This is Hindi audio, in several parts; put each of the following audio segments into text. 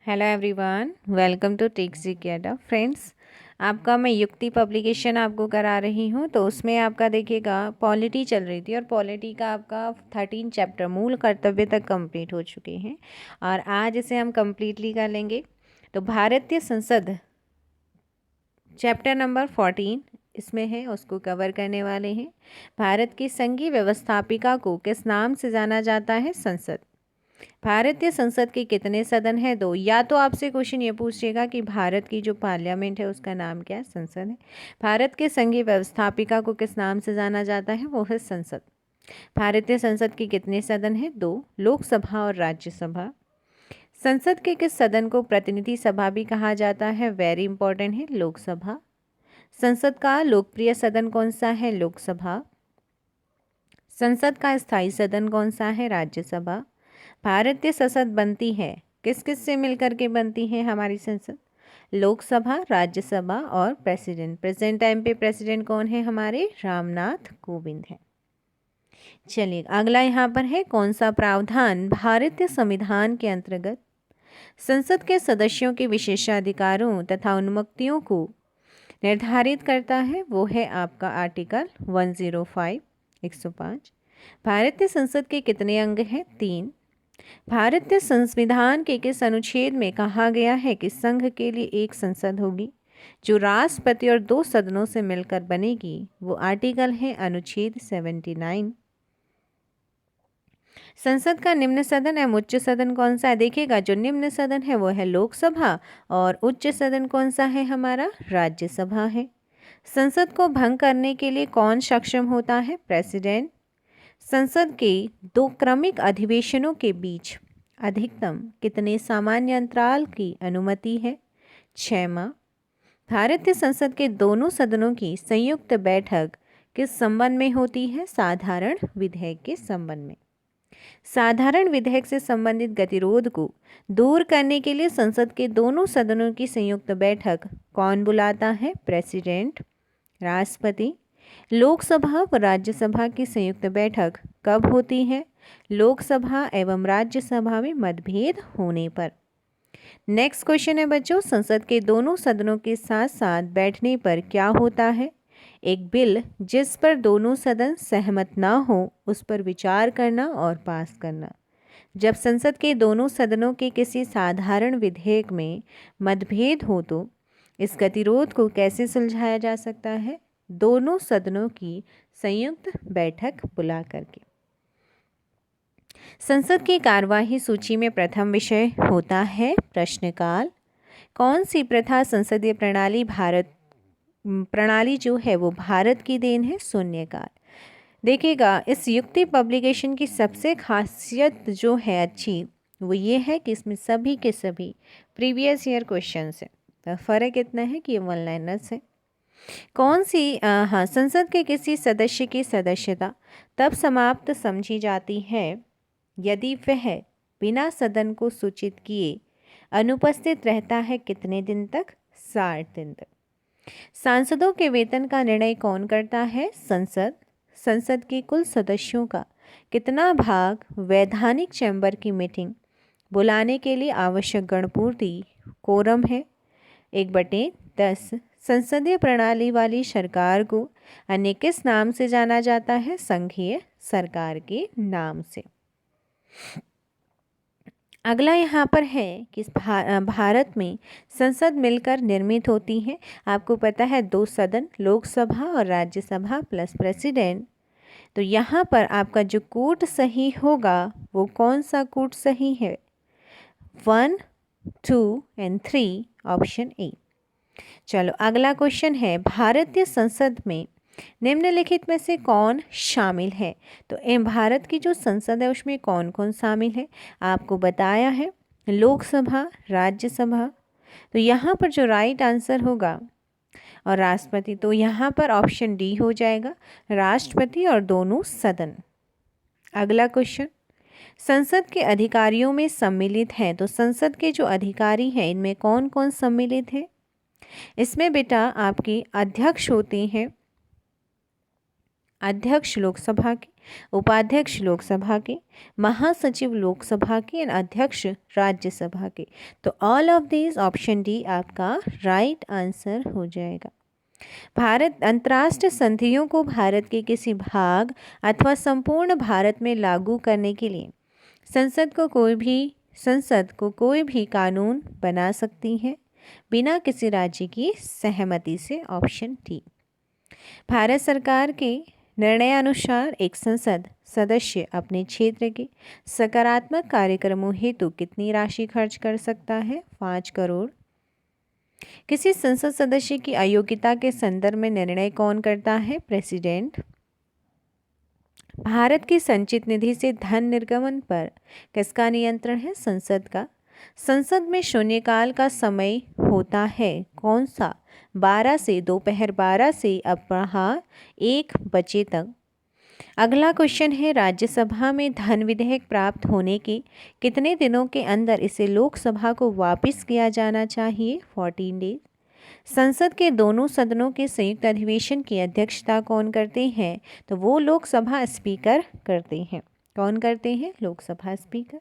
हेलो एवरीवन, वेलकम टू टेक्सी केडा। फ्रेंड्स, आपका मैं युक्ति पब्लिकेशन आपको करा रही हूँ। तो उसमें आपका देखिएगा पॉलिटी चल रही थी और पॉलिटी का आपका 13 चैप्टर मूल कर्तव्य तक कंप्लीट हो चुके हैं और आज इसे हम कंप्लीटली कर लेंगे। तो भारतीय संसद चैप्टर नंबर 14 इसमें है, उसको कवर करने वाले हैं। भारत की संघीय व्यवस्थापिका को किस नाम से जाना जाता है? संसद। भारतीय संसद के कितने सदन हैं? दो। या तो आपसे क्वेश्चन ये पूछेगा कि भारत की जो पार्लियामेंट है उसका नाम क्या है? संसद है। भारत के संघीय व्यवस्थापिका को किस नाम से जाना जाता है? वो है संसद। भारतीय संसद के कितने सदन हैं? दो, लोकसभा और राज्यसभा। संसद के किस सदन को प्रतिनिधि सभा भी कहा जाता है? वेरी इंपॉर्टेंट है, लोकसभा। संसद का लोकप्रिय सदन कौन सा है? लोकसभा। संसद का स्थायी सदन कौन सा है? राज्यसभा। भारतीय संसद बनती है किस किस से मिलकर के बनती है हमारी संसद? लोकसभा, राज्यसभा और प्रेसिडेंट। प्रेजेंट टाइम पे प्रेसिडेंट कौन है? हमारे रामनाथ कोविंद है। चलिए अगला यहाँ पर है, कौन सा प्रावधान भारतीय संविधान के अंतर्गत संसद के सदस्यों के विशेषाधिकारों तथा उन्मुक्तियों को निर्धारित करता है? वो है आपका आर्टिकल 105, 105। भारतीय संसद के कितने अंग हैं? 3। भारतीय संविधान के किस अनुच्छेद में कहा गया है कि संघ के लिए एक संसद होगी जो राष्ट्रपति और 2 सदनों से मिलकर बनेगी? वो आर्टिकल है अनुच्छेद 79। संसद का निम्न सदन एवं उच्च सदन कौन सा है? देखिएगा, जो निम्न सदन है वो है लोकसभा और उच्च सदन कौन सा है? हमारा राज्यसभा है। संसद को भंग करने के लिए कौन सक्षम होता है? प्रेसिडेंट। संसद के 2 क्रमिक अधिवेशनों के बीच अधिकतम कितने सामान्य अंतराल की अनुमति है? 6 माह। भारतीय संसद के दोनों सदनों की संयुक्त बैठक किस संबंध में होती है? साधारण विधेयक के संबंध में। साधारण विधेयक से संबंधित गतिरोध को दूर करने के लिए संसद के दोनों सदनों की संयुक्त बैठक कौन बुलाता है? प्रेसिडेंट, राष्ट्रपति। लोकसभा व राज्यसभा की संयुक्त बैठक कब होती है? लोकसभा एवं राज्यसभा में मतभेद होने पर। नेक्स्ट क्वेश्चन है बच्चों, संसद के दोनों सदनों के साथ साथ बैठने पर क्या होता है? एक बिल जिस पर दोनों सदन सहमत ना हो उस पर विचार करना और पास करना। जब संसद के दोनों सदनों के किसी साधारण विधेयक में मतभेद हो तो इस गतिरोध को कैसे सुलझाया जा सकता है? दोनों सदनों की संयुक्त बैठक बुला करके। संसद की कार्यवाही सूची में प्रथम विषय होता है प्रश्नकाल। कौन सी प्रथा संसदीय प्रणाली जो है वो भारत की देन है? शून्यकाल। देखिएगा, इस युक्ति पब्लिकेशन की सबसे खासियत जो है अच्छी वो ये है कि इसमें सभी के सभी प्रीवियस ईयर क्वेश्चंस हैं। तो फ़र्क इतना है कि ये वन लाइनर्स हैं। कौन सी हाँ, संसद के किसी सदस्य की सदस्यता तब समाप्त समझी जाती है यदि वह बिना सदन को सूचित किए अनुपस्थित रहता है। कितने दिन तक? 60 दिन तक। सांसदों के वेतन का निर्णय कौन करता है? संसद। संसद के कुल सदस्यों का कितना भाग वैधानिक चैम्बर की मीटिंग बुलाने के लिए आवश्यक गणपूर्ति कोरम है? 1/10। संसदीय प्रणाली वाली सरकार को अन्य किस नाम से जाना जाता है? संघीय सरकार के नाम से। अगला यहाँ पर है कि भारत में संसद मिलकर निर्मित होती है। आपको पता है 2 सदन, लोकसभा और राज्यसभा प्लस प्रेसिडेंट। तो यहाँ पर आपका जो कूट सही होगा वो कौन सा कूट सही है? 1, 2 एंड 3, ऑप्शन ए। चलो अगला क्वेश्चन है, भारतीय संसद में निम्नलिखित में से कौन शामिल है? तो भारत की जो संसद है उसमें कौन कौन शामिल है? आपको बताया है लोकसभा, राज्यसभा। तो यहाँ पर जो राइट आंसर होगा और राष्ट्रपति, तो यहाँ पर ऑप्शन डी हो जाएगा, राष्ट्रपति और दोनों सदन। अगला क्वेश्चन, संसद के अधिकारियों में सम्मिलित हैं। तो संसद के जो अधिकारी हैं इनमें कौन कौन सम्मिलित है? इसमें बेटा आपके अध्यक्ष होते हैं, अध्यक्ष लोकसभा के, उपाध्यक्ष लोकसभा के, महासचिव लोकसभा के और अध्यक्ष राज्यसभा के। तो all of these option D आपका राइट आंसर हो जाएगा। भारत अंतर्राष्ट्रीय संधियों को भारत के किसी भाग अथवा संपूर्ण भारत में लागू करने के लिए संसद को कोई भी कानून बना सकती है बिना किसी राज्य की सहमति से। Option D. भारत सरकार के निर्णयानुसार एक संसद सदस्य अपने क्षेत्र के सकारात्मक कार्यक्रमों हेतु कितनी राशि खर्च कर सकता है? 5 करोड़। किसी संसद सदस्य की अयोग्यता के संदर्भ में निर्णय कौन करता है? प्रेसिडेंट। भारत की संचित निधि से धन निर्गमन पर किसका नियंत्रण है? संसद का। संसद में शून्यकाल का समय होता है कौन सा? 12 से दोपहर 12 से अपराह्न 1 बजे तक। अगला क्वेश्चन है, राज्यसभा में धन विधेयक प्राप्त होने के कितने दिनों के अंदर इसे लोकसभा को वापस किया जाना चाहिए? 14 डेज। संसद के दोनों सदनों के संयुक्त अधिवेशन की अध्यक्षता कौन करते हैं? तो वो लोकसभा स्पीकर करते हैं। कौन करते हैं? लोकसभा स्पीकर।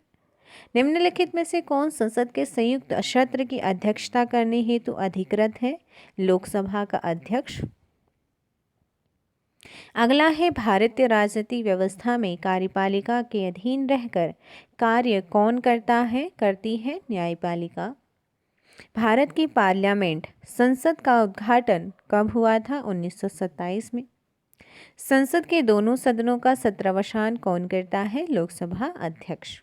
निम्नलिखित में से कौन संसद के संयुक्त सत्र की अध्यक्षता करने हेतु अधिकृत है? लोकसभा का अध्यक्ष। अगला है, भारतीय राजनीतिक व्यवस्था में कार्यपालिका के अधीन रहकर कार्य कौन करती है? न्यायपालिका। भारत की पार्लियामेंट संसद का उद्घाटन कब हुआ था? 1927 में। संसद के दोनों सदनों का सत्रावसान कौन करता है? लोकसभा अध्यक्ष।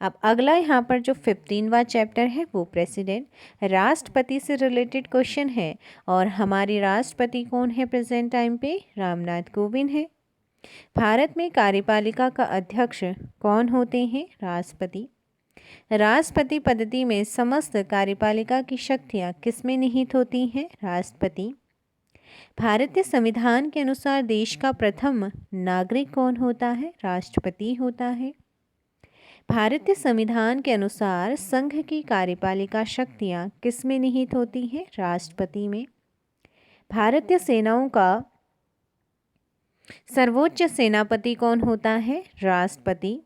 अब अगला यहाँ पर जो 15वां चैप्टर है वो प्रेसिडेंट, राष्ट्रपति से रिलेटेड क्वेश्चन है। और हमारे राष्ट्रपति कौन है प्रेजेंट टाइम पे? रामनाथ कोविंद है। भारत में कार्यपालिका का अध्यक्ष कौन होते हैं? राष्ट्रपति। राष्ट्रपति पद्धति में समस्त कार्यपालिका की शक्तियाँ किसमें निहित होती हैं? राष्ट्रपति। भारतीय संविधान के अनुसार देश का प्रथम नागरिक कौन होता है? राष्ट्रपति होता है। भारतीय संविधान के अनुसार संघ की कार्यपालिका शक्तियाँ किसमें निहित होती हैं? राष्ट्रपति में। भारतीय सेनाओं का सर्वोच्च सेनापति कौन होता है? राष्ट्रपति।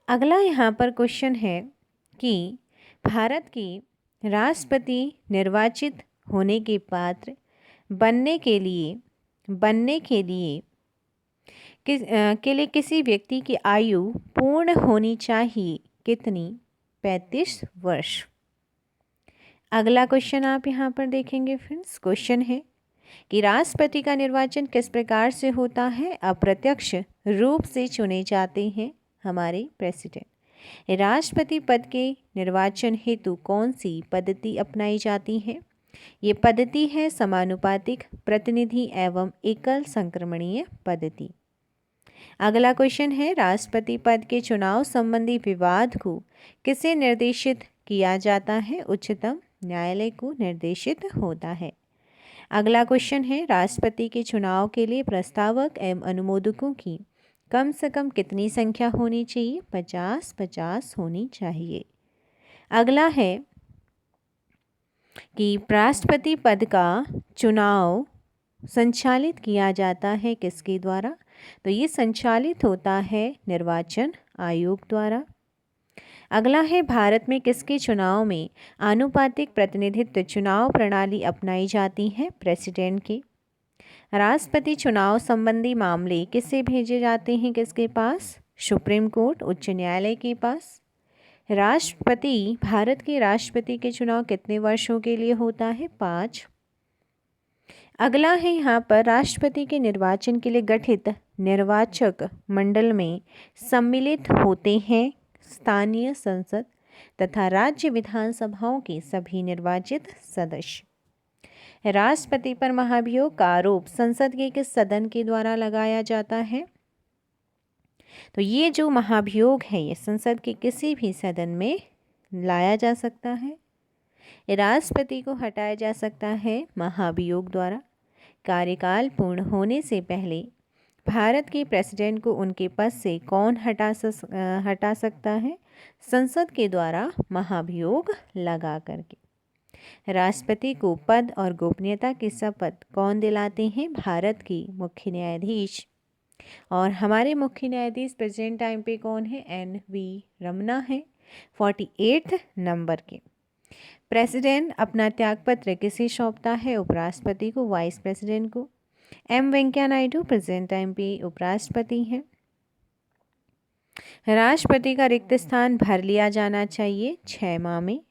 अगला यहाँ पर क्वेश्चन है कि भारत की राष्ट्रपति निर्वाचित होने के पात्र बनने के लिए किसी व्यक्ति की आयु पूर्ण होनी चाहिए कितनी? 35 वर्ष। अगला क्वेश्चन आप यहाँ पर देखेंगे फ्रेंड्स। क्वेश्चन है कि राष्ट्रपति का निर्वाचन किस प्रकार से होता है? अप्रत्यक्ष रूप से चुने जाते हैं हमारे प्रेसिडेंट। राष्ट्रपति पद के निर्वाचन हेतु कौन सी पद्धति अपनाई जाती है? ये पद्धति है समानुपातिक प्रतिनिधि एवं एकल संक्रमणीय पद्धति। अगला क्वेश्चन है, राष्ट्रपति पद के चुनाव संबंधी विवाद को किसे निर्देशित किया जाता है? उच्चतम न्यायालय को निर्देशित होता है। अगला क्वेश्चन है, राष्ट्रपति के चुनाव के लिए प्रस्तावक एवं अनुमोदकों की कम से कम कितनी संख्या होनी चाहिए? 50-50 होनी चाहिए। अगला है कि राष्ट्रपति पद का चुनाव संचालित किया जाता है किसके द्वारा? तो ये संचालित होता है निर्वाचन आयोग द्वारा। अगला है, भारत में किसके चुनाव में आनुपातिक प्रतिनिधित्व चुनाव प्रणाली अपनाई जाती है? प्रेसिडेंट की। राष्ट्रपति चुनाव संबंधी मामले किससे भेजे जाते हैं? किसके पास? सुप्रीम कोर्ट, उच्च न्यायालय के पास। राष्ट्रपति, भारत के राष्ट्रपति के चुनाव कितने वर्षों के लिए होता है? 5। अगला है यहाँ पर, राष्ट्रपति के निर्वाचन के लिए गठित निर्वाचक मंडल में सम्मिलित होते हैं स्थानीय संसद तथा राज्य विधानसभाओं के सभी निर्वाचित सदस्य। राष्ट्रपति पर महाभियोग का आरोप संसद के किस सदन के द्वारा लगाया जाता है? तो ये जो महाभियोग है ये संसद के किसी भी सदन में लाया जा सकता है। राष्ट्रपति को हटाया जा सकता है महाभियोग द्वारा। कार्यकाल पूर्ण होने से पहले भारत के प्रेसिडेंट को उनके पद से कौन हटा सकता है? संसद के द्वारा महाभियोग लगा करके। राष्ट्रपति को पद और गोपनीयता की शपथ कौन दिलाते हैं? भारत के मुख्य न्यायाधीश और हमारे मुख्य न्यायाधीश प्रेजेंट टाइम पे कौन है? NV रमना है 48 नंबर के। प्रेसिडेंट अपना त्यागपत्र किसे सौंपता है? उपराष्ट्रपति को, वाइस प्रेसिडेंट को। वेंकैया नायडू प्रेजेंट टाइम पे उपराष्ट्रपति हैं। राष्ट्रपति का रिक्त स्थान भर लिया जाना चाहिए 6 माह में।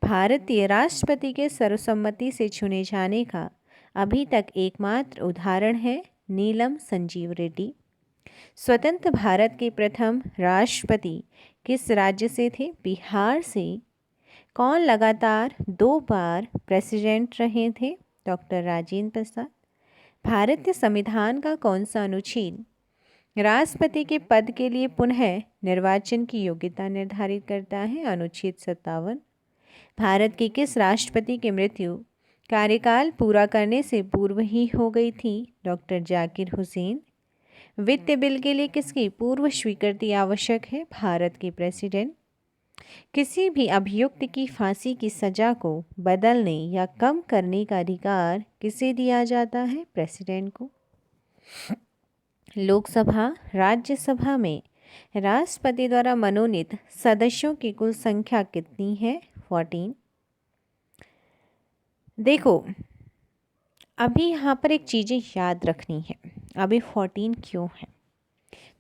भारतीय राष्ट्रपति के सर्वसम्मति से चुने जाने का अभी तक एकमात्र उदाहरण है नीलम संजीव रेड्डी। स्वतंत्र भारत के प्रथम राष्ट्रपति किस राज्य से थे? बिहार से। कौन लगातार 2 बार प्रेसिडेंट रहे थे? डॉक्टर राजेंद्र प्रसाद। भारतीय संविधान का कौन सा अनुच्छेद राष्ट्रपति के पद के लिए पुनः निर्वाचन की योग्यता निर्धारित करता है? अनुच्छेद 57। भारत के किस राष्ट्रपति की मृत्यु कार्यकाल पूरा करने से पूर्व ही हो गई थी? डॉक्टर जाकिर हुसैन। वित्त बिल के लिए किसकी पूर्व स्वीकृति आवश्यक है? भारत के प्रेसिडेंट। किसी भी अभियुक्त की फांसी की सजा को बदलने या कम करने का अधिकार किसे दिया जाता है? प्रेसिडेंट को। लोकसभा राज्यसभा में राष्ट्रपति द्वारा मनोनीत सदस्यों की कुल संख्या कितनी है? 14। देखो, अभी यहाँ पर एक चीज़ें याद रखनी है। अभी 14 क्यों है?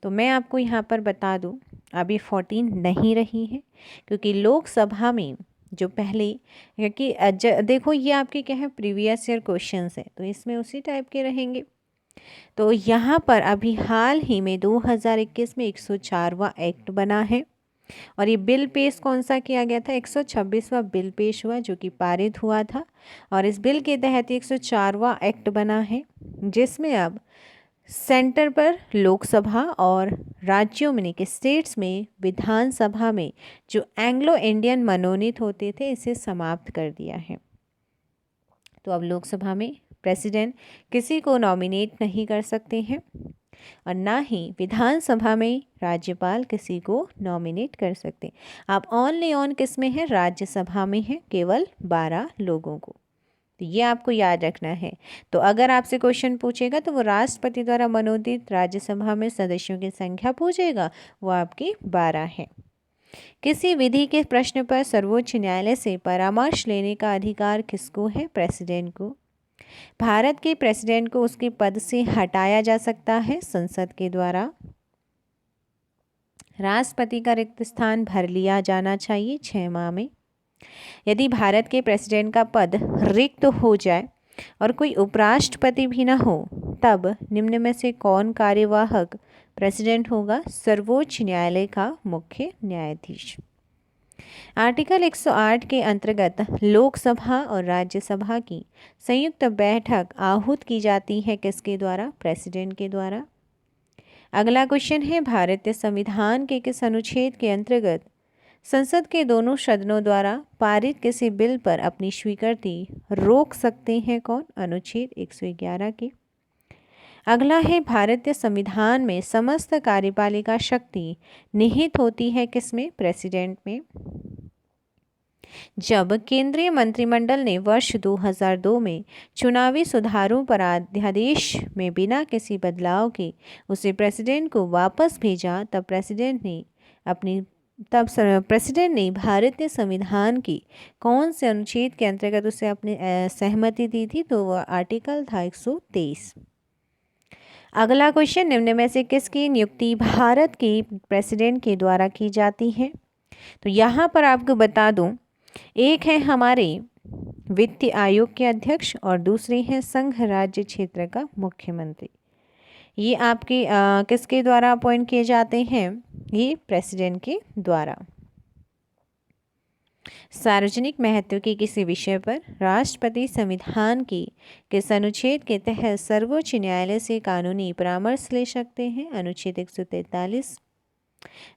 तो मैं आपको यहाँ पर बता दूँ, अभी 14 नहीं रही है क्योंकि लोकसभा में जो पहले, क्योंकि देखो ये आपके क्या है, प्रीवियस ईयर क्वेश्चंस है, तो इसमें उसी टाइप के रहेंगे। तो यहाँ पर अभी हाल ही में 2021 में 104वां एक्ट बना है और ये बिल पेश कौन सा किया गया था? 126वां बिल पेश हुआ जो कि पारित हुआ था और इस बिल के तहत 104वां एक्ट बना है जिसमें अब सेंटर पर लोकसभा और राज्यों में के स्टेट्स में विधानसभा में जो एंग्लो इंडियन मनोनीत होते थे इसे समाप्त कर दिया है। तो अब लोकसभा में प्रेसिडेंट किसी को नॉमिनेट नहीं कर सकते हैं और ना ही विधानसभा में राज्यपाल किसी को नॉमिनेट कर सकते। आप ओनली ऑन किस में है? राज्यसभा में है, केवल 12 लोगों को। तो ये आपको याद रखना है। तो अगर आपसे क्वेश्चन पूछेगा तो वो राष्ट्रपति द्वारा मनोनीत राज्यसभा में सदस्यों की संख्या पूछेगा, वो आपकी 12 है। किसी विधि के प्रश्न पर सर्वोच्च न्यायालय से परामर्श लेने का अधिकार किसको है? प्रेसिडेंट को। भारत के प्रेसिडेंट को उसके पद से हटाया जा सकता है संसद के द्वारा। राष्ट्रपति का रिक्त स्थान भर लिया जाना चाहिए 6 माह में। यदि भारत के प्रेसिडेंट का पद रिक्त हो जाए और कोई उपराष्ट्रपति भी न हो तब निम्न में से कौन कार्यवाहक प्रेसिडेंट होगा? सर्वोच्च न्यायालय का मुख्य न्यायाधीश। आर्टिकल 108 के अंतर्गत लोकसभा और राज्यसभा की संयुक्त बैठक आहूत की जाती है किसके द्वारा? प्रेसिडेंट के द्वारा। अगला क्वेश्चन है, भारतीय संविधान के किस अनुच्छेद के अंतर्गत संसद के दोनों सदनों द्वारा पारित किसी बिल पर अपनी स्वीकृति रोक सकते हैं? कौन? अनुच्छेद 111 के। अगला है, भारतीय संविधान में समस्त कार्यपालिका शक्ति निहित होती है किसमें? प्रेसिडेंट में। जब केंद्रीय मंत्रिमंडल ने वर्ष 2002 में चुनावी सुधारों पर अध्यादेश में बिना किसी बदलाव के उसे प्रेसिडेंट को वापस भेजा तब प्रेसिडेंट ने भारतीय संविधान की कौन से अनुच्छेद के अंतर्गत उसे अपनी सहमति दी थी? तो वह आर्टिकल था 123। अगला क्वेश्चन, निम्न में से किसकी नियुक्ति भारत के प्रेसिडेंट के द्वारा की जाती है? तो यहाँ पर आपको बता दूं, एक है हमारे वित्त आयोग के अध्यक्ष और दूसरे हैं संघ राज्य क्षेत्र का मुख्यमंत्री। ये आपके किसके द्वारा अपॉइंट किए जाते हैं? ये प्रेसिडेंट के द्वारा। सार्वजनिक महत्व के किसी विषय पर राष्ट्रपति संविधान की किस अनुच्छेद के तहत सर्वोच्च न्यायालय से कानूनी परामर्श ले सकते हैं? अनुच्छेद 143।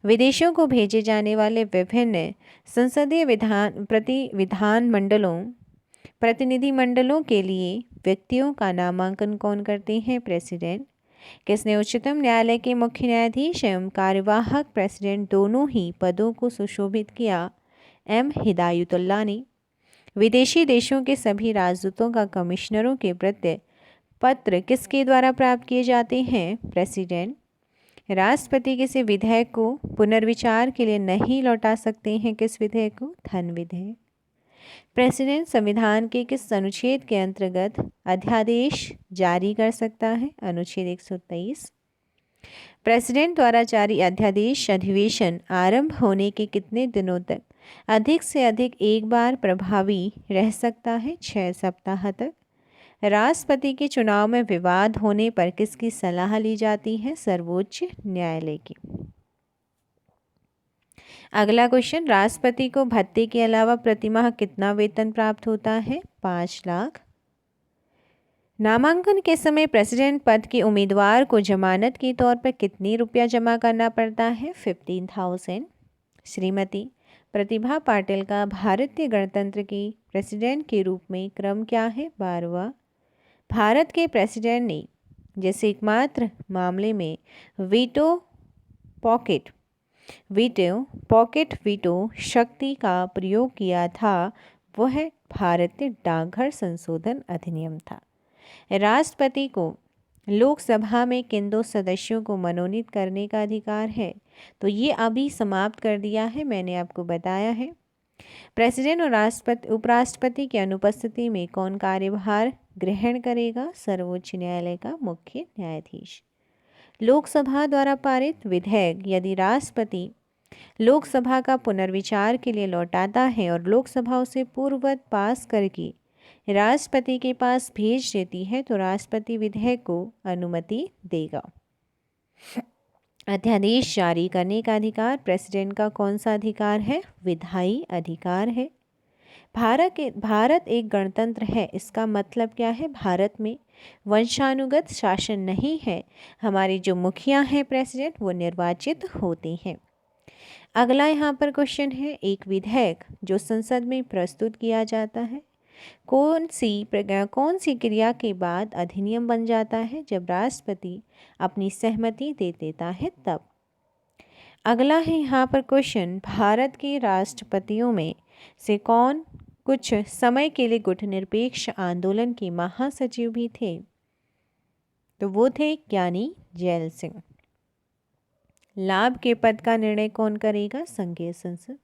विदेशों को भेजे जाने वाले विभिन्न संसदीय प्रतिनिधिमंडलों के लिए व्यक्तियों का नामांकन कौन करते हैं? प्रेसिडेंट। किसने उच्चतम न्यायालय के मुख्य न्यायाधीश एवं कार्यवाहक प्रेसिडेंट दोनों ही पदों को सुशोभित किया? हिदायतुल्लाह ने। विदेशी देशों के सभी राजदूतों का कमिश्नरों के प्रति पत्र किसके द्वारा प्राप्त किए जाते हैं? प्रेसिडेंट। राष्ट्रपति किसी विधेयक को पुनर्विचार के लिए नहीं लौटा सकते हैं, किस विधेयक को? धन विधेयक। प्रेसिडेंट संविधान के किस अनुच्छेद के अंतर्गत अध्यादेश जारी कर सकता है? अनुच्छेद 123। प्रेसिडेंट द्वारा जारी अध्यादेश अधिवेशन आरंभ होने के कितने दिनों तक अधिक से अधिक एक बार प्रभावी रह सकता है? 6 सप्ताह तक। राष्ट्रपति के चुनाव में विवाद होने पर किसकी सलाह ली जाती है? सर्वोच्च न्यायालय की। अगला क्वेश्चन, राष्ट्रपति को भत्ते के अलावा प्रतिमाह कितना वेतन प्राप्त होता है? 5 लाख। नामांकन के समय प्रेसिडेंट पद के उम्मीदवार को जमानत के तौर पर कितनी रुपया जमा करना पड़ता है? 15,000। श्रीमती प्रतिभा पाटिल का भारतीय गणतंत्र की प्रेसिडेंट के रूप में क्रम क्या है? 12वां। भारत के प्रेसिडेंट ने जिस एकमात्र मामले में पॉकेट वीटो शक्ति का प्रयोग किया था वह भारतीय डाकघर संशोधन अधिनियम था। राष्ट्रपति को लोकसभा में किन 2 सदस्यों को मनोनीत करने का अधिकार है? तो ये अभी समाप्त कर दिया है, मैंने आपको बताया है। प्रेसिडेंट और उपराष्ट्रपति की अनुपस्थिति में कौन कार्यभार ग्रहण करेगा? सर्वोच्च न्यायालय का मुख्य न्यायाधीश। लोकसभा द्वारा पारित विधेयक यदि राष्ट्रपति लोकसभा का पुनर्विचार के लिए लौटाता है और लोकसभा उसे पूर्ववत पास करके राष्ट्रपति के पास भेज देती है तो राष्ट्रपति विधेयक को अनुमति देगा। अध्यादेश जारी करने का अधिकार प्रेसिडेंट का कौन सा अधिकार है? विधायी अधिकार है। भारत एक गणतंत्र है, इसका मतलब क्या है? भारत में वंशानुगत शासन नहीं है। हमारे जो मुखिया हैं प्रेसिडेंट वो निर्वाचित होते हैं। अगला यहाँ पर क्वेश्चन है, एक विधेयक जो संसद में प्रस्तुत किया जाता है कौन सी क्रिया के बाद अधिनियम बन जाता है? जब राष्ट्रपति अपनी सहमति दे देता है तब। अगला है यहाँ पर क्वेश्चन, भारत के राष्ट्रपतियों में से कौन कुछ समय के लिए गुटनिरपेक्ष आंदोलन के महासचिव भी थे? तो वो थे ज्ञानी जैल सिंह। लाभ के पद का निर्णय कौन करेगा? संघीय संसद।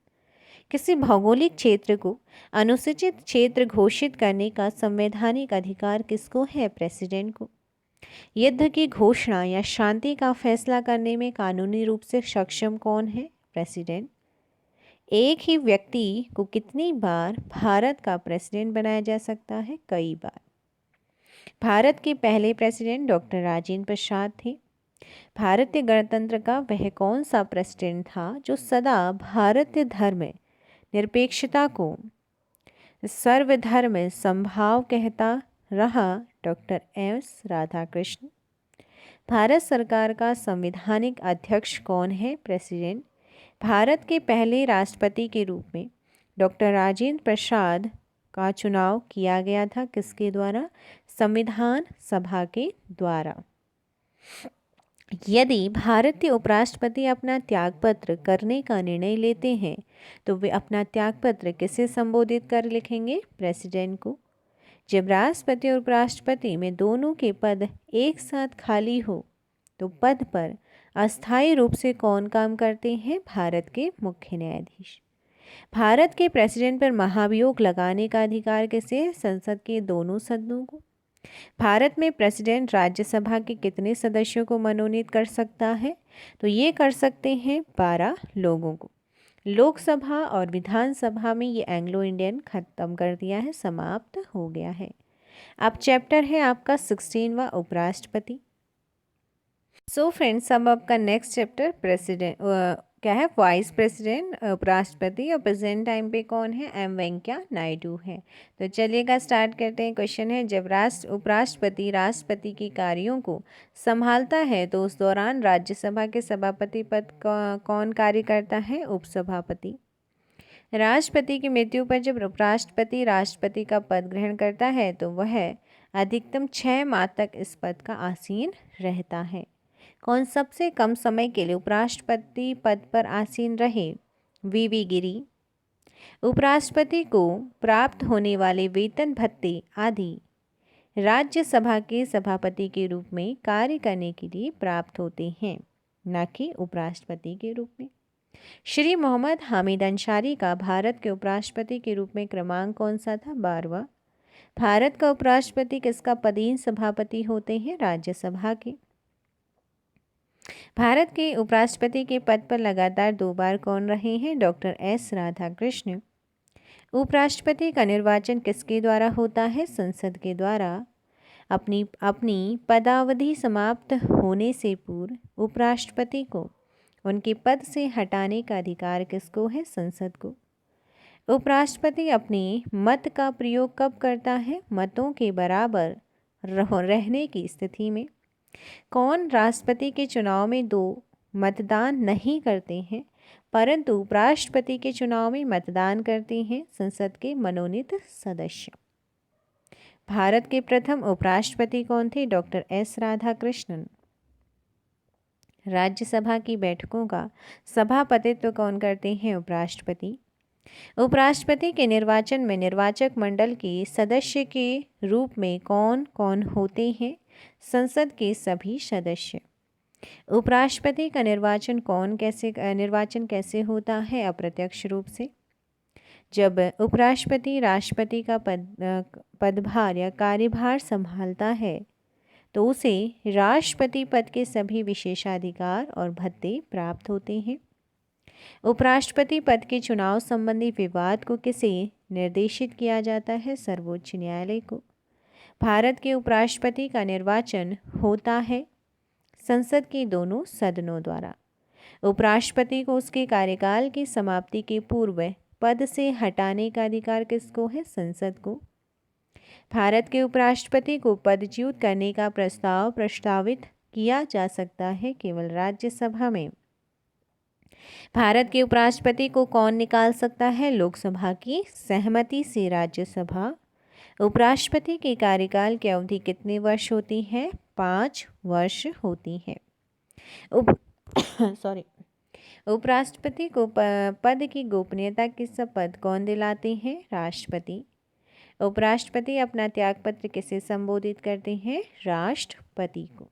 किसी भौगोलिक क्षेत्र को अनुसूचित क्षेत्र घोषित करने का संवैधानिक अधिकार किसको है? प्रेसिडेंट को। युद्ध की घोषणा या शांति का फैसला करने में कानूनी रूप से सक्षम कौन है? प्रेसिडेंट। एक ही व्यक्ति को कितनी बार भारत का प्रेसिडेंट बनाया जा सकता है? कई बार। भारत के पहले प्रेसिडेंट डॉक्टर राजेंद्र प्रसाद थे। भारतीय गणतंत्र का वह कौन सा प्रेसिडेंट था जो सदा भारतीय धर्म निरपेक्षता को सर्वधर्म समभाव कहता रहा? Doctor S Radhakrishna. भारत सरकार का संवैधानिक अध्यक्ष कौन है? प्रेसिडेंट। भारत के पहले राष्ट्रपति के रूप में डॉक्टर राजेंद्र प्रसाद का चुनाव किया गया था किसके द्वारा? संविधान सभा के द्वारा। यदि भारतीय उपराष्ट्रपति अपना त्यागपत्र करने का निर्णय लेते हैं तो वे अपना त्यागपत्र किसे संबोधित कर लिखेंगे? प्रेसिडेंट को। जब राष्ट्रपति और उपराष्ट्रपति में दोनों के पद एक साथ खाली हो तो पद पर अस्थायी रूप से कौन काम करते हैं? भारत के मुख्य न्यायाधीश। भारत के प्रेसिडेंट पर महाभियोग लगाने का अधिकार किसे? संसद के दोनों सदनों को। भारत में प्रेसिडेंट राज्यसभा के कितने सदस्यों को मनोनीत कर सकता है? तो ये कर सकते हैं 12 लोगों को। लोकसभा और विधानसभा में ये एंग्लो इंडियन खत्म कर दिया है, समाप्त हो गया है। अब चैप्टर है आपका 16वां उपराष्ट्रपति। सो फ्रेंड्स, अब आपका नेक्स्ट चैप्टर प्रेसिडेंट क्या है? वाइस प्रेसिडेंट, उपराष्ट्रपति। और प्रेजेंट टाइम पे कौन है? एम वेंकैया नायडू है। तो चलिएगा स्टार्ट करते हैं। क्वेश्चन है, जब उपराष्ट्रपति राष्ट्रपति के कार्यों को संभालता है तो उस दौरान राज्यसभा के सभापति पद कौन कार्य करता है? उपसभापति। राष्ट्रपति की मृत्यु पर जब उपराष्ट्रपति राष्ट्रपति का पद ग्रहण करता है तो वह अधिकतम 6 माह तक इस पद का आसीन रहता है। कौन सबसे कम समय के लिए उपराष्ट्रपति पद पर आसीन रहे? वीवी गिरी। उपराष्ट्रपति को प्राप्त होने वाले वेतन भत्ते आदि राज्यसभा के सभापति के रूप में कार्य करने के लिए प्राप्त होते हैं, न कि उपराष्ट्रपति के रूप में। श्री मोहम्मद हामिद अंसारी का भारत के उपराष्ट्रपति के रूप में क्रमांक कौन सा था? 12वां। भारत का उपराष्ट्रपति किसका पदेन सभापति होते हैं? राज्यसभा के। भारत के उपराष्ट्रपति के पद पर लगातार 2 बार कौन रहे हैं? Doctor S Radhakrishna. उपराष्ट्रपति का निर्वाचन किसके द्वारा होता है? संसद के द्वारा। अपनी पदावधि समाप्त होने से पूर्व उपराष्ट्रपति को उनके पद से हटाने का अधिकार किसको है? संसद को। उपराष्ट्रपति अपने मत का प्रयोग कब करता है? मतों के बराबर रहने की स्थिति में। कौन राष्ट्रपति के चुनाव में 2 मतदान नहीं करते हैं परंतु उपराष्ट्रपति के चुनाव में मतदान करते हैं? संसद के मनोनीत सदस्य। भारत के प्रथम उपराष्ट्रपति कौन थे? Doctor S Radhakrishnan. राज्यसभा की बैठकों का सभापतित्व कौन करते हैं? उपराष्ट्रपति। उपराष्ट्रपति के निर्वाचन में निर्वाचक मंडल के सदस्य के रूप में कौन कौन होते हैं? संसद के सभी सदस्य। उपराष्ट्रपति का निर्वाचन कैसे होता है? अप्रत्यक्ष रूप से। जब उपराष्ट्रपति राष्ट्रपति का पदभार या कार्यभार संभालता है तो उसे राष्ट्रपति पद के सभी विशेषाधिकार और भत्ते प्राप्त होते हैं। उपराष्ट्रपति पद के चुनाव संबंधी विवाद को किसे निर्देशित किया जाता है? सर्वोच्च न्यायालय को। भारत के उपराष्ट्रपति का निर्वाचन होता है संसद के दोनों सदनों द्वारा। उपराष्ट्रपति को उसके कार्यकाल की समाप्ति के पूर्व पद से हटाने का अधिकार किसको है? संसद को। भारत के उपराष्ट्रपति को पदच्युत करने का प्रस्ताव प्रस्तावित किया जा सकता है केवल राज्यसभा में। भारत के उपराष्ट्रपति को कौन निकाल सकता है? लोकसभा की सहमति से राज्यसभा। उपराष्ट्रपति के कार्यकाल की अवधि कितने वर्ष होती है? 5 वर्ष होती है। उपराष्ट्रपति को पद की गोपनीयता की शपथ कौन दिलाते हैं? राष्ट्रपति। उपराष्ट्रपति अपना त्यागपत्र किसे संबोधित करते हैं? राष्ट्रपति को।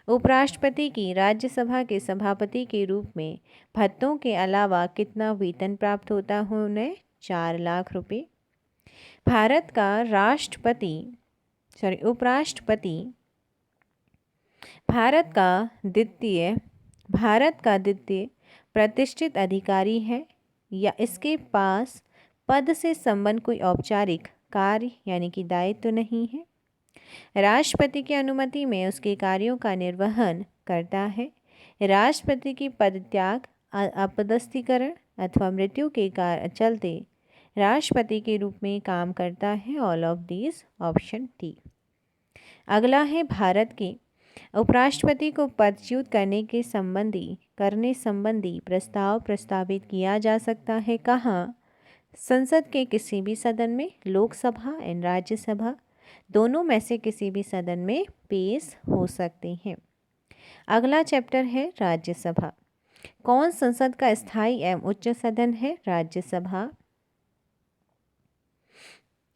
उपराष्ट्रपति की राज्यसभा के सभापति के रूप में भत्तों के अलावा कितना वेतन प्राप्त होता है उन्हें? 4 लाख रुपए। भारत का उपराष्ट्रपति भारत का द्वितीय प्रतिष्ठित अधिकारी है या इसके पास पद से संबंध कोई औपचारिक कार्य यानी कि दायित्व नहीं है। राष्ट्रपति की अनुमति में उसके कार्यों का निर्वहन करता है। राष्ट्रपति की पदत्याग, अपदस्थीकरण अथवा मृत्यु के चलते राष्ट्रपति के रूप में काम करता है। All of these, option D. अगला है भारत के उपराष्ट्रपति को पदच्युत करने संबंधी प्रस्ताव प्रस्तावित किया जा सकता है कहाँ? संसद के किसी भी सदन में, लोकसभा एंड राज्यसभा दोनों में से किसी भी सदन में पेश हो सकते हैं। अगला चैप्टर है राज्यसभा। कौन संसद का स्थायी एवं उच्च सदन है? राज्यसभा।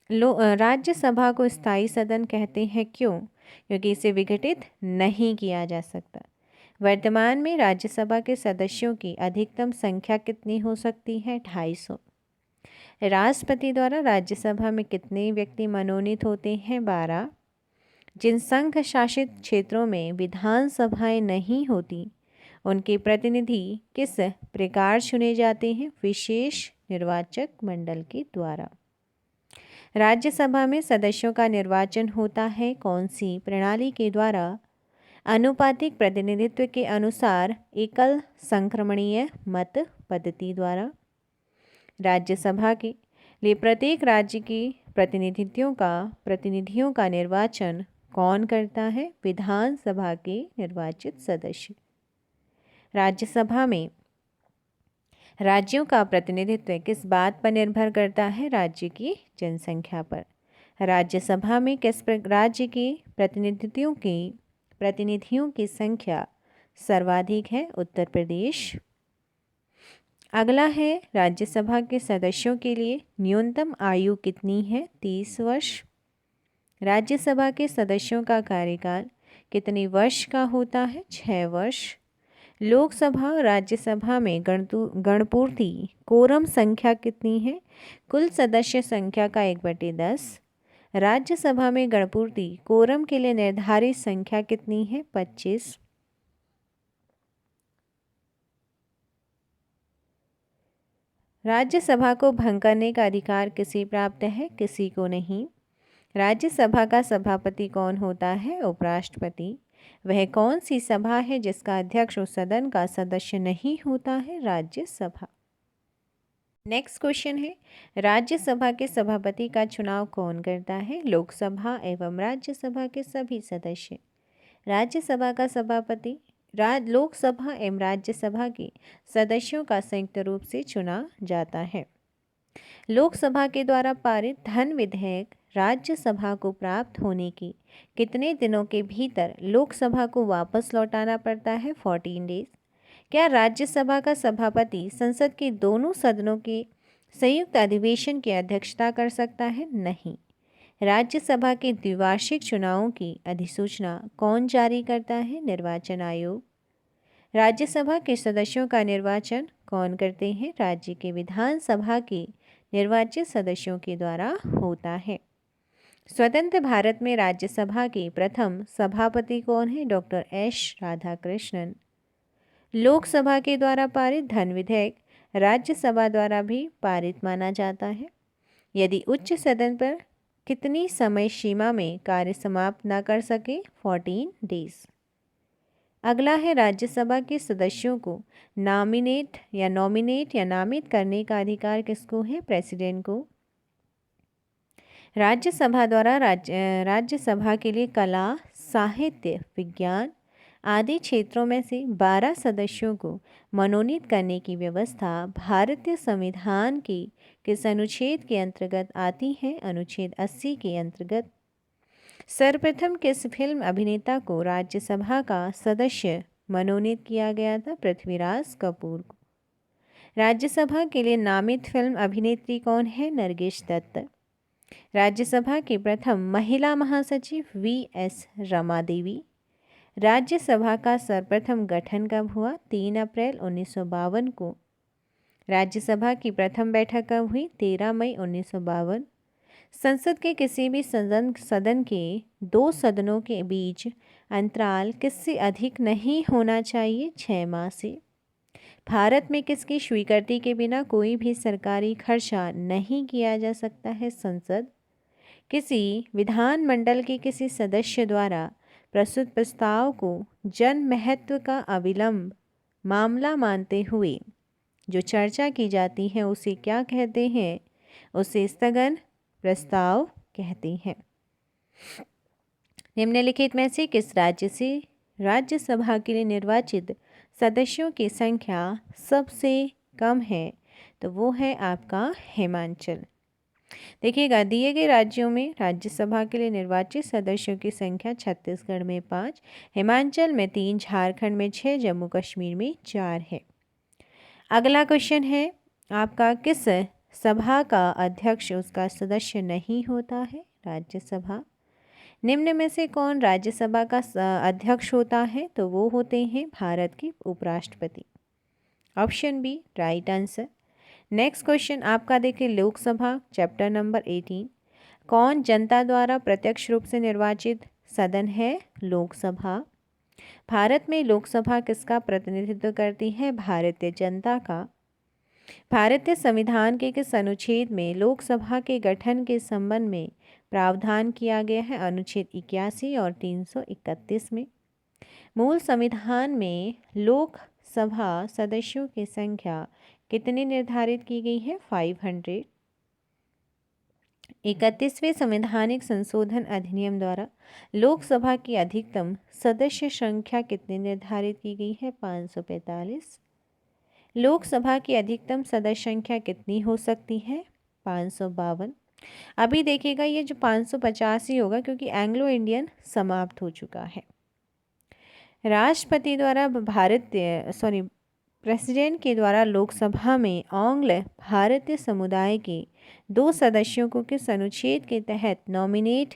राज्यसभा को स्थायी सदन कहते हैं क्यों? क्योंकि इसे विघटित नहीं किया जा सकता। वर्तमान में राज्यसभा के सदस्यों की अधिकतम संख्या कितनी हो सकती है? 250। राष्ट्रपति द्वारा राज्यसभा में कितने व्यक्ति मनोनीत होते हैं? 12। जिन संघ शासित क्षेत्रों में विधानसभाएं नहीं होती उनके प्रतिनिधि किस प्रकार चुने जाते हैं? विशेष निर्वाचक मंडल के द्वारा। राज्यसभा में सदस्यों का निर्वाचन होता है कौन सी प्रणाली के द्वारा? अनुपातिक प्रतिनिधित्व के अनुसार एकल संक्रमणीय मत पद्धति द्वारा। राज्यसभा के लिए प्रत्येक राज्य के प्रतिनिधियों का निर्वाचन कौन करता है? विधानसभा के निर्वाचित सदस्य। राज्यसभा में राज्यों का प्रतिनिधित्व किस बात पर निर्भर करता है? राज्य की जनसंख्या पर। राज्यसभा में किस राज्य के प्रतिनिधियों की संख्या सर्वाधिक है? उत्तर प्रदेश। अगला है राज्यसभा के सदस्यों के लिए न्यूनतम आयु कितनी है? 30 वर्ष। राज्यसभा के सदस्यों का कार्यकाल कितने वर्ष का होता है? 6 वर्ष। लोकसभा और राज्यसभा में गणपूर्ति कोरम संख्या कितनी है? कुल सदस्य संख्या का 1/10। राज्यसभा में गणपूर्ति कोरम के लिए निर्धारित संख्या कितनी है? 25। राज्यसभा को भंग करने का अधिकार किसे प्राप्त है? किसी को नहीं। राज्यसभा का सभापति कौन होता है? उपराष्ट्रपति। वह कौन सी सभा है जिसका अध्यक्ष उस सदन का सदस्य नहीं होता है? राज्यसभा। नेक्स्ट क्वेश्चन है, राज्यसभा के सभापति का चुनाव कौन करता है? लोकसभा एवं राज्यसभा के सभी सदस्य। राज्यसभा का सभापति लोकसभा एवं राज्यसभा के सदस्यों का संयुक्त रूप से चुना जाता है। लोकसभा के द्वारा पारित धन विधेयक राज्यसभा को प्राप्त होने के कितने दिनों के भीतर लोकसभा को वापस लौटाना पड़ता है? 14 डेज। क्या राज्यसभा का सभापति संसद के दोनों सदनों के संयुक्त अधिवेशन की अध्यक्षता कर सकता है? नहीं। राज्यसभा के द्विवार्षिक चुनावों की अधिसूचना कौन जारी करता है? निर्वाचन आयोग। राज्यसभा के सदस्यों का निर्वाचन कौन करते हैं? राज्य के विधानसभा के निर्वाचित सदस्यों के द्वारा होता है। स्वतंत्र भारत में राज्यसभा के प्रथम सभापति कौन है? Doctor S Radhakrishnan. लोकसभा के द्वारा पारित धन विधेयक राज्यसभा द्वारा भी पारित माना जाता है यदि उच्च सदन पर कितनी समय सीमा में कार्य समाप्त न कर सके? 14 डेज। अगला है, राज्यसभा के सदस्यों को नॉमिनेट या नामित करने का अधिकार किसको है? प्रेसिडेंट को। राज्यसभा द्वारा राज्यसभा के लिए कला, साहित्य, विज्ञान आदि क्षेत्रों में से 12 सदस्यों को मनोनीत करने की व्यवस्था भारतीय संविधान के किस अनुच्छेद के अंतर्गत आती है? अनुच्छेद 80 के अंतर्गत। सर्वप्रथम किस फिल्म अभिनेता को राज्यसभा का सदस्य मनोनीत किया गया था? पृथ्वीराज कपूर को। राज्यसभा के लिए नामित फिल्म अभिनेत्री कौन है? नरगिस दत्त। राज्यसभा की प्रथम महिला महासचिव वी.एस. रमा देवी। राज्यसभा का सर्वप्रथम गठन कब हुआ? 3 अप्रैल 1952 को। राज्यसभा की प्रथम बैठक कब हुई? 13 मई 1952। संसद के किसी भी सदन के 2 सदनों के बीच अंतराल किससे अधिक नहीं होना चाहिए? 6 माह से। भारत में किसकी स्वीकृति के बिना कोई भी सरकारी खर्चा नहीं किया जा सकता है? संसद। किसी विधानमंडल के किसी सदस्य द्वारा प्रस्तुत प्रस्ताव को जन महत्व का अविलंब मामला मानते हुए जो चर्चा की जाती है उसे क्या कहते हैं? उसे स्थगन प्रस्ताव कहते हैं। निम्नलिखित में से किस राज्य से राज्यसभा के लिए निर्वाचित सदस्यों की संख्या सबसे कम है? तो वो है आपका हिमाचल। देखिएगा, दिए गए राज्यों में राज्यसभा के लिए निर्वाचित सदस्यों की संख्या छत्तीसगढ़ में 5, हिमाचल में 3, झारखंड में 6, जम्मू कश्मीर में 4 है। अगला क्वेश्चन है आपका, किस सभा का अध्यक्ष उसका सदस्य नहीं होता है? राज्यसभा। निम्न में से कौन राज्यसभा का अध्यक्ष होता है? तो वो होते हैं भारत के उपराष्ट्रपति। Option B right answer. Next question आपका देखिए, लोकसभा चैप्टर नंबर 18। कौन जनता द्वारा प्रत्यक्ष रूप से निर्वाचित सदन है? लोकसभा। भारत में लोकसभा किसका प्रतिनिधित्व करती है? भारतीय जनता का। भारतीय संविधान के किस अनुच्छेद में लोकसभा के गठन के संबंध में प्रावधान किया गया है? अनुच्छेद 81 और 331 में। मूल संविधान में लोकसभा सदस्यों की संख्या कितनी निर्धारित की गई है? 500। 31वें संवैधानिक संशोधन अधिनियम द्वारा लोकसभा की अधिकतम सदस्य संख्या कितनी निर्धारित की गई है? 545। लोकसभा की अधिकतम सदस्य संख्या कितनी हो सकती है? 552। अभी देखिएगा, ये जो 550 ही होगा क्योंकि एंग्लो इंडियन समाप्त हो चुका है। राष्ट्रपति द्वारा प्रेसिडेंट के द्वारा लोकसभा में आंग्ल भारतीय समुदाय के 2 सदस्यों को किस अनुच्छेद के तहत नॉमिनेट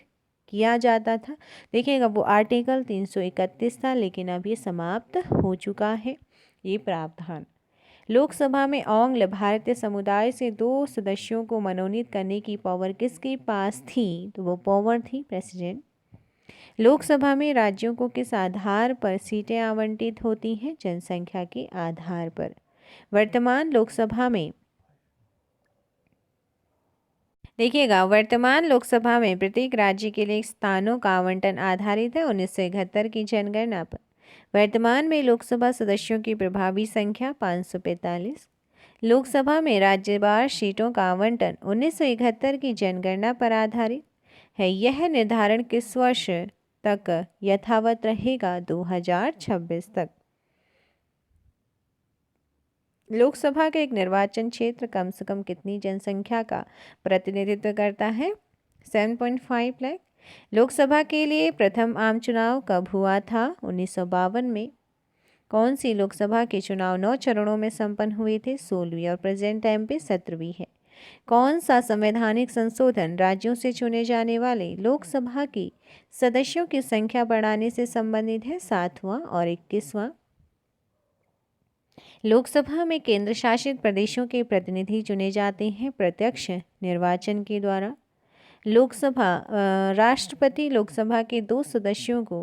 किया जाता था। देखिएगा वो आर्टिकल 331 था, लेकिन अब ये समाप्त हो चुका है ये प्रावधान। लोकसभा में ऑंग्ल भारतीय समुदाय से 2 सदस्यों को मनोनीत करने की पावर किसके पास थी? तो वो पावर थी प्रेसिडेंट। लोकसभा में राज्यों को किस आधार पर सीटें आवंटित होती हैं? जनसंख्या के आधार पर। वर्तमान लोकसभा में देखिएगा, वर्तमान लोकसभा में प्रत्येक राज्य के लिए स्थानों का आवंटन आधारित है 1971 की जनगणना पर। वर्तमान में लोकसभा सदस्यों की प्रभावी संख्या 545। लोकसभा में राज्यवार सीटों का आवंटन 1971 की जनगणना पर आधारित है। यह निर्धारण किस वर्ष तक यथावत रहेगा? 2026 तक। लोकसभा का एक निर्वाचन क्षेत्र कम से कम कितनी जनसंख्या का प्रतिनिधित्व करता है? 7.5 लाख। लोकसभा के लिए प्रथम आम चुनाव कब हुआ था? 1952 में। कौन सी लोकसभा के चुनाव 9 चरणों में संपन्न हुए थे? 16वीं और प्रेजेंट टाइम पे 17वीं है। कौन सा संवैधानिक संशोधन राज्यों से चुने जाने वाले लोकसभा की सदस्यों की संख्या बढ़ाने से संबंधित है? 7वां और 21वां। लोकसभा में केंद्र शासित प्रदेशों के प्रतिनिधि चुने जाते हैं प्रत्यक्ष निर्वाचन के द्वारा। राष्ट्रपति लोकसभा के 2 सदस्यों को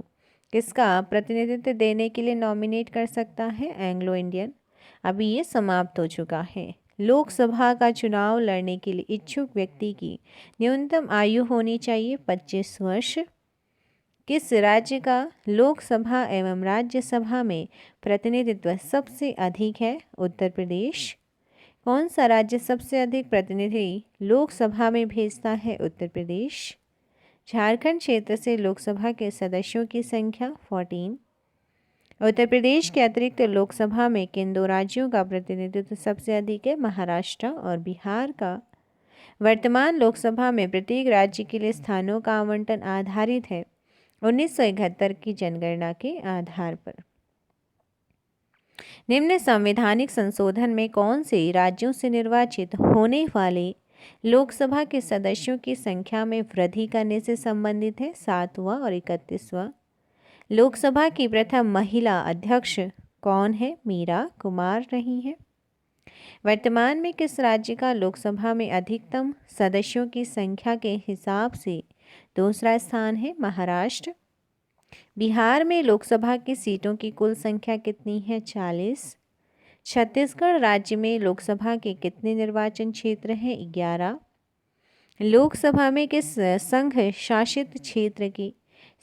किसका प्रतिनिधित्व देने के लिए नॉमिनेट कर सकता है? Anglo Indian. अभी ये समाप्त हो चुका है। लोकसभा का चुनाव लड़ने के लिए इच्छुक व्यक्ति की न्यूनतम आयु होनी चाहिए 25 वर्ष। किस राज्य का लोकसभा एवं राज्यसभा में प्रतिनिधित्व सबसे अधिक है? उत्तर प्रदेश। कौन सा राज्य सबसे अधिक प्रतिनिधि लोकसभा में भेजता है? उत्तर प्रदेश। झारखंड क्षेत्र से लोकसभा के सदस्यों की संख्या 14। उत्तर प्रदेश के अतिरिक्त लोकसभा में किन 2 राज्यों का प्रतिनिधित्व सबसे अधिक है? महाराष्ट्र और बिहार का। वर्तमान लोकसभा में प्रत्येक राज्य के लिए स्थानों का आवंटन आधारित है 1971 की जनगणना के आधार पर। निम्न संवैधानिक संशोधन में कौन से राज्यों से निर्वाचित होने वाले लोकसभा के सदस्यों की संख्या में वृद्धि करने से संबंधित है? 7वां और 31वां। लोकसभा की प्रथम महिला अध्यक्ष कौन है? मीरा कुमार रही हैं। वर्तमान में किस राज्य का लोकसभा में अधिकतम सदस्यों की संख्या के हिसाब से दूसरा स्थान है? महाराष्ट्र। बिहार में लोकसभा की सीटों की कुल संख्या कितनी है? 40। छत्तीसगढ़ राज्य में लोकसभा के कितने निर्वाचन क्षेत्र हैं? 11। लोकसभा में किस संघ शासित क्षेत्र के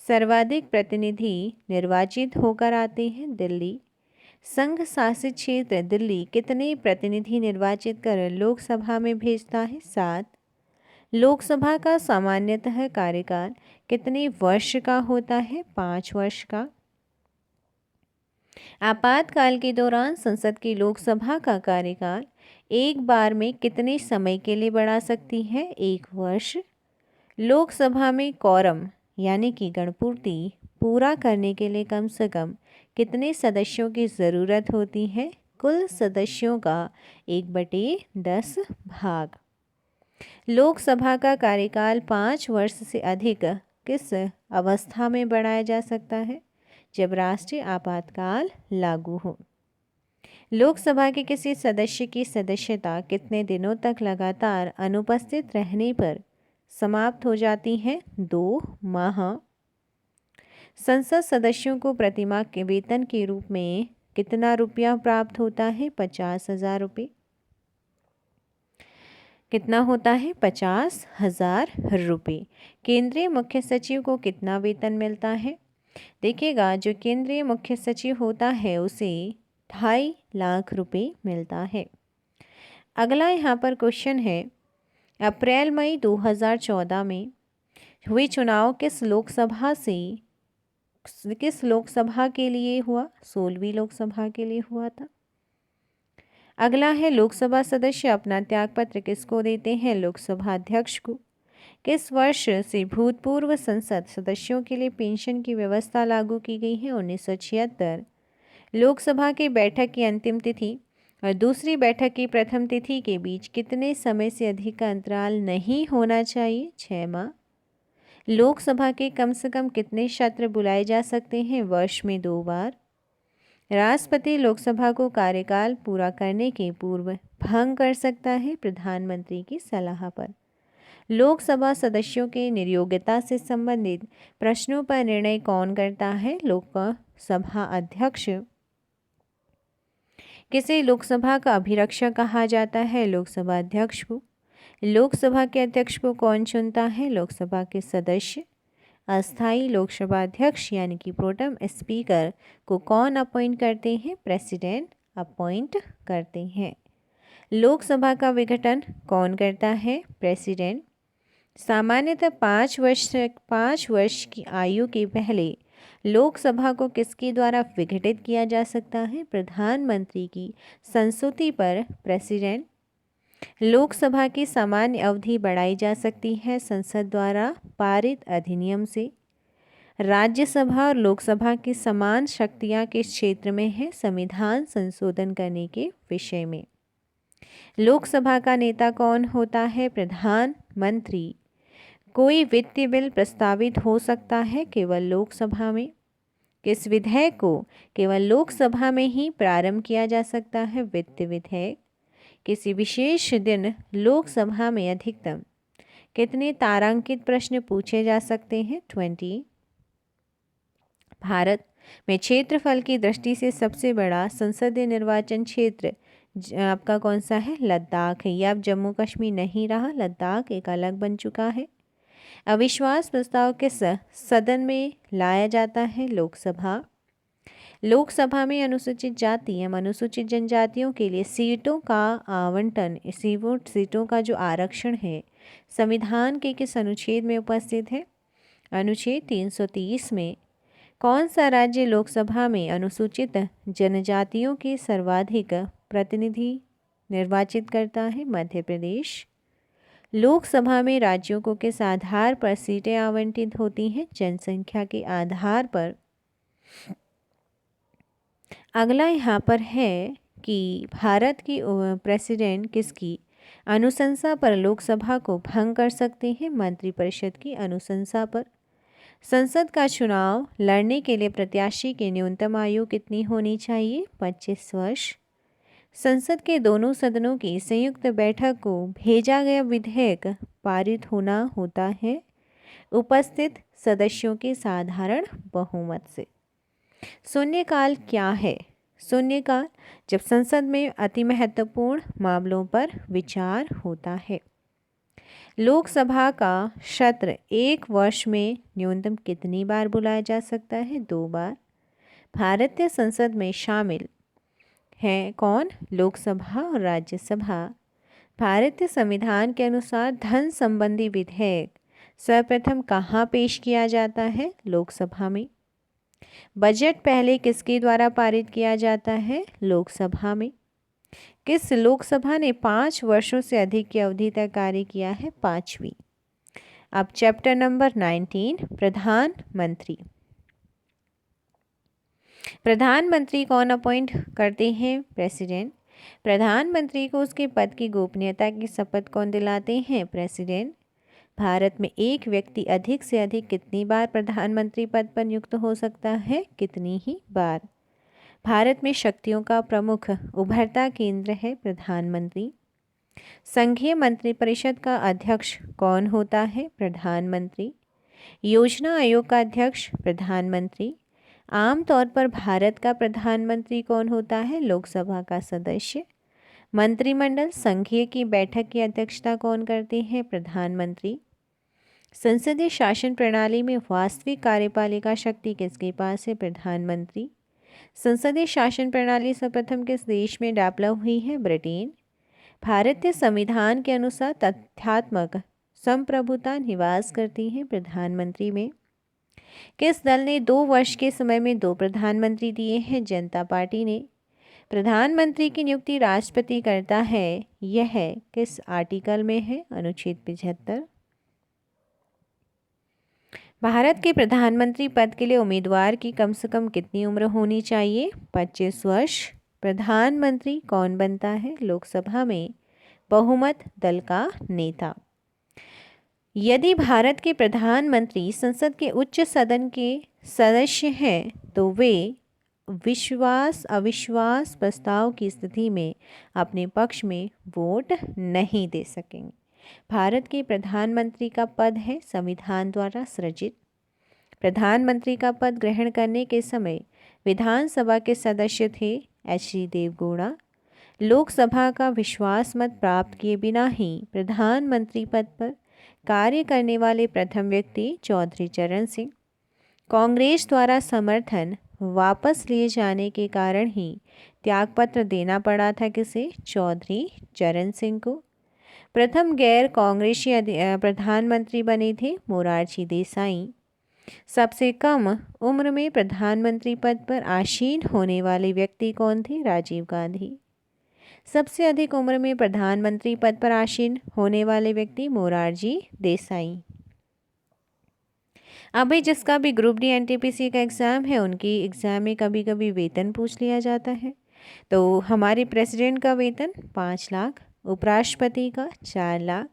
सर्वाधिक प्रतिनिधि निर्वाचित होकर आते हैं? दिल्ली। संघ शासित क्षेत्र दिल्ली कितने प्रतिनिधि निर्वाचित कर लोकसभा में भेजता है? 7। लोकसभा का सामान्यतः कार्यकाल कितने वर्ष का होता है? 5 वर्ष का। आपातकाल के दौरान संसद की लोकसभा का कार्यकाल एक बार में कितने समय के लिए बढ़ा सकती है? 1 वर्ष। लोकसभा में कोरम यानी कि गणपूर्ति पूरा करने के लिए कम से कम कितने सदस्यों की ज़रूरत होती है? कुल सदस्यों का 1/10 भाग। लोकसभा का कार्यकाल 5 वर्ष से अधिक किस अवस्था में बढ़ाया जा सकता है? जब राष्ट्रीय आपातकाल लागू हो। लोकसभा के किसी सदस्य की सदस्यता कितने दिनों तक लगातार अनुपस्थित रहने पर समाप्त हो जाती है? 2 माह। संसद सदस्यों को प्रतिमाह के वेतन के रूप में कितना रुपया प्राप्त होता है? 50,000 रुपये। कितना होता है? 50,000 रुपये। केंद्रीय मुख्य सचिव को कितना वेतन मिलता है? देखिएगा, जो केंद्रीय मुख्य सचिव होता है उसे 2.5 लाख रुपये मिलता है। अगला यहाँ पर क्वेश्चन है, अप्रैल मई 2014 में हुए चुनाव किस लोकसभा के लिए हुआ? 16वीं लोकसभा के लिए हुआ था। अगला है, लोकसभा सदस्य अपना त्यागपत्र किसको देते हैं? लोकसभा अध्यक्ष को। किस वर्ष से भूतपूर्व संसद सदस्यों के लिए पेंशन की व्यवस्था लागू की गई है? 1976। लोकसभा की बैठक की अंतिम तिथि और दूसरी बैठक की प्रथम तिथि के बीच कितने समय से अधिक का अंतराल नहीं होना चाहिए? 6 माह। लोकसभा के कम से कम कितने सत्र बुलाए जा सकते हैं? वर्ष में 2 बार। राष्ट्रपति लोकसभा को कार्यकाल पूरा करने के पूर्व भंग कर सकता है प्रधानमंत्री की सलाह पर। लोकसभा सदस्यों के नियोक्ता से संबंधित प्रश्नों पर निर्णय कौन करता है? लोकसभा अध्यक्ष। किसे लोकसभा का अभिरक्षक कहा जाता है? लोकसभा अध्यक्ष को। लोकसभा के अध्यक्ष को कौन चुनता है? लोकसभा के सदस्य। अस्थायी लोकसभा अध्यक्ष यानी कि प्रोटेम स्पीकर को कौन अपॉइंट करते हैं? प्रेसिडेंट अपॉइंट करते हैं। लोकसभा का विघटन कौन करता है? प्रेसिडेंट। सामान्यतः 5 वर्ष की आयु के पहले लोकसभा को किसके द्वारा विघटित किया जा सकता है? प्रधानमंत्री की संस्तुति पर प्रेसिडेंट। लोकसभा की सामान्य अवधि बढ़ाई जा सकती है संसद द्वारा पारित अधिनियम से। राज्यसभा और लोकसभा की समान शक्तियां किस क्षेत्र में है? संविधान संशोधन करने के विषय में। लोकसभा का नेता कौन होता है? प्रधानमंत्री। कोई वित्तीय बिल प्रस्तावित हो सकता है केवल लोकसभा में। किस विधेयक को केवल लोकसभा में ही प्रारंभ किया जा सकता है? वित्त विधेयक। किसी विशेष दिन लोकसभा में अधिकतम कितने तारांकित प्रश्न पूछे जा सकते हैं? 20। भारत में क्षेत्रफल की दृष्टि से सबसे बड़ा संसदीय निर्वाचन क्षेत्र आपका कौन सा है? लद्दाख है। यह अब जम्मू कश्मीर नहीं रहा, लद्दाख एक अलग बन चुका है। अविश्वास प्रस्ताव किस सदन में लाया जाता है? लोकसभा। लोकसभा में अनुसूचित जाति एवं अनुसूचित जनजातियों के लिए सीटों का आवंटन, सीटों का जो आरक्षण है संविधान के किस अनुच्छेद में उपस्थित है? अनुच्छेद 330 में। कौन सा राज्य लोकसभा में अनुसूचित जनजातियों के सर्वाधिक प्रतिनिधि निर्वाचित करता है? मध्य प्रदेश। लोकसभा में राज्यों को किस आधार पर सीटें आवंटित होती हैं? जनसंख्या के आधार पर। अगला यहाँ पर है कि भारत की प्रेसिडेंट किसकी अनुशंसा पर लोकसभा को भंग कर सकते हैं? मंत्रिपरिषद की अनुशंसा पर। संसद का चुनाव लड़ने के लिए प्रत्याशी की न्यूनतम आयु कितनी होनी चाहिए? 25 वर्ष। संसद के दोनों सदनों की संयुक्त बैठक को भेजा गया विधेयक पारित होना होता है उपस्थित सदस्यों के साधारण बहुमत से। शून्यकाल क्या है? शून्यकाल जब संसद में अति महत्वपूर्ण मामलों पर विचार होता है। लोकसभा का सत्र एक वर्ष में न्यूनतम कितनी बार बुलाया जा सकता है? 2 बार। भारतीय संसद में शामिल हैं कौन? लोकसभा और राज्यसभा। भारतीय संविधान के अनुसार धन संबंधी विधेयक सर्वप्रथम कहाँ पेश किया जाता है? लोकसभा में। बजट पहले किसके द्वारा पारित किया जाता है? लोकसभा में। किस लोकसभा ने 5 वर्षों से अधिक की अवधि तक कार्य किया है? 5वीं। अब चैप्टर नंबर 19 प्रधानमंत्री। प्रधानमंत्री कौन अपॉइंट करते हैं? प्रेसिडेंट। प्रधानमंत्री को उसके पद की गोपनीयता की शपथ कौन दिलाते हैं? प्रेसिडेंट। भारत में एक व्यक्ति अधिक से अधिक कितनी बार प्रधानमंत्री पद पर नियुक्त हो सकता है? कितनी ही बार। भारत में शक्तियों का प्रमुख उभरता केंद्र है प्रधानमंत्री। संघीय मंत्रिपरिषद का अध्यक्ष कौन होता है? प्रधानमंत्री। योजना आयोग का अध्यक्ष प्रधानमंत्री। आमतौर पर भारत का प्रधानमंत्री कौन होता है? लोकसभा का सदस्य। मंत्रिमंडल संघीय की बैठक की अध्यक्षता कौन करते हैं? प्रधानमंत्री। संसदीय शासन प्रणाली में वास्तविक कार्यपालिका शक्ति किसके पास है? प्रधानमंत्री। संसदीय शासन प्रणाली सर्वप्रथम किस देश में डेवलप हुई है? ब्रिटेन। भारतीय संविधान के अनुसार तथ्यात्मक संप्रभुता निवास करती है प्रधानमंत्री में। किस दल ने 2 वर्ष के समय में 2 प्रधानमंत्री दिए हैं? जनता पार्टी ने। प्रधानमंत्री की नियुक्ति राष्ट्रपति करता है, यह किस आर्टिकल में है? अनुच्छेद 75। भारत के प्रधानमंत्री पद के लिए उम्मीदवार की कम से कम कितनी उम्र होनी चाहिए? 25 वर्ष। प्रधानमंत्री कौन बनता है? लोकसभा में बहुमत दल का नेता। यदि भारत के प्रधानमंत्री संसद के उच्च सदन के सदस्य हैं तो वे विश्वास अविश्वास प्रस्ताव की स्थिति में अपने पक्ष में वोट नहीं दे सकेंगे। भारत के प्रधानमंत्री का पद है संविधान द्वारा सृजित। प्रधानमंत्री का पद ग्रहण करने के समय विधानसभा के सदस्य थे एच.डी. देवगौड़ा। लोकसभा का विश्वास मत प्राप्त किए बिना ही प्रधानमंत्री पद पर कार्य करने वाले प्रथम व्यक्ति चौधरी चरण सिंह। कांग्रेस द्वारा समर्थन वापस लिए जाने के कारण ही त्यागपत्र देना पड़ा था किसे? चौधरी चरण सिंह को। प्रथम गैर कांग्रेसी प्रधानमंत्री बने थे मोरारजी देसाई। सबसे कम उम्र में प्रधानमंत्री पद पर आसीन होने वाले व्यक्ति कौन थे? राजीव गांधी। सबसे अधिक उम्र में प्रधानमंत्री पद पर आसीन होने वाले व्यक्ति मोरारजी देसाई। अभी जिसका भी ग्रुप डी एनटीपीसी का एग्ज़ाम है उनकी एग्ज़ाम में कभी कभी वेतन पूछ लिया जाता है। तो हमारे प्रेसिडेंट का वेतन 5 लाख, उपराष्ट्रपति का 4 लाख,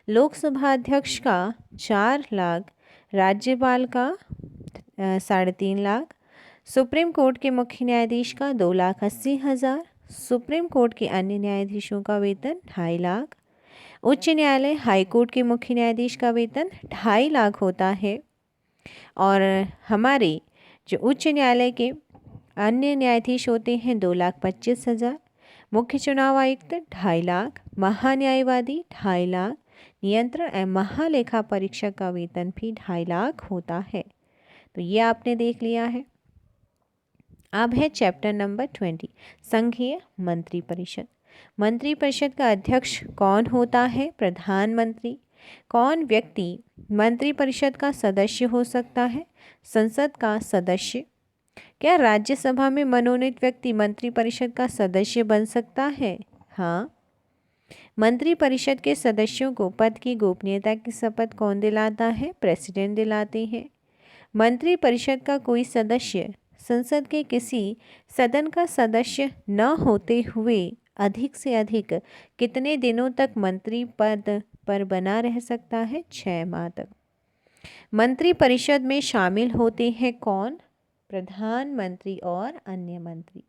लोकसभा अध्यक्ष का 4 लाख, राज्यपाल का 3.5 लाख, सुप्रीम कोर्ट के मुख्य न्यायाधीश का 2,80,000, सुप्रीम कोर्ट के अन्य न्यायाधीशों का वेतन 2.5 लाख, उच्च न्यायालय हाई कोर्ट के मुख्य न्यायाधीश का वेतन 2.5 लाख होता है। और हमारे जो उच्च न्यायालय के अन्य न्यायाधीश होते हैं 2,25,000, मुख्य चुनाव आयुक्त 2.5 लाख, महान्यायवादी 2.5 लाख, नियंत्रण एवं महालेखा परीक्षक का वेतन भी 2.5 लाख होता है। तो ये आपने देख लिया है। अब है चैप्टर नंबर 20 संघीय मंत्रिपरिषद। मंत्रिपरिषद का अध्यक्ष कौन होता है? प्रधानमंत्री। कौन व्यक्ति मंत्रिपरिषद का सदस्य हो सकता है? संसद का सदस्य। क्या राज्यसभा में मनोनीत व्यक्ति मंत्रिपरिषद का सदस्य बन सकता है? हाँ। मंत्रिपरिषद के सदस्यों को पद की गोपनीयता की शपथ कौन दिलाता है? प्रेसिडेंट दिलाते हैं। मंत्रिपरिषद का कोई सदस्य संसद के किसी सदन का सदस्य न होते हुए अधिक से अधिक कितने दिनों तक मंत्री पद पर बना रह सकता है? 6 माह तक। मंत्रिपरिषद में शामिल होते हैं कौन? प्रधानमंत्री और अन्य मंत्री।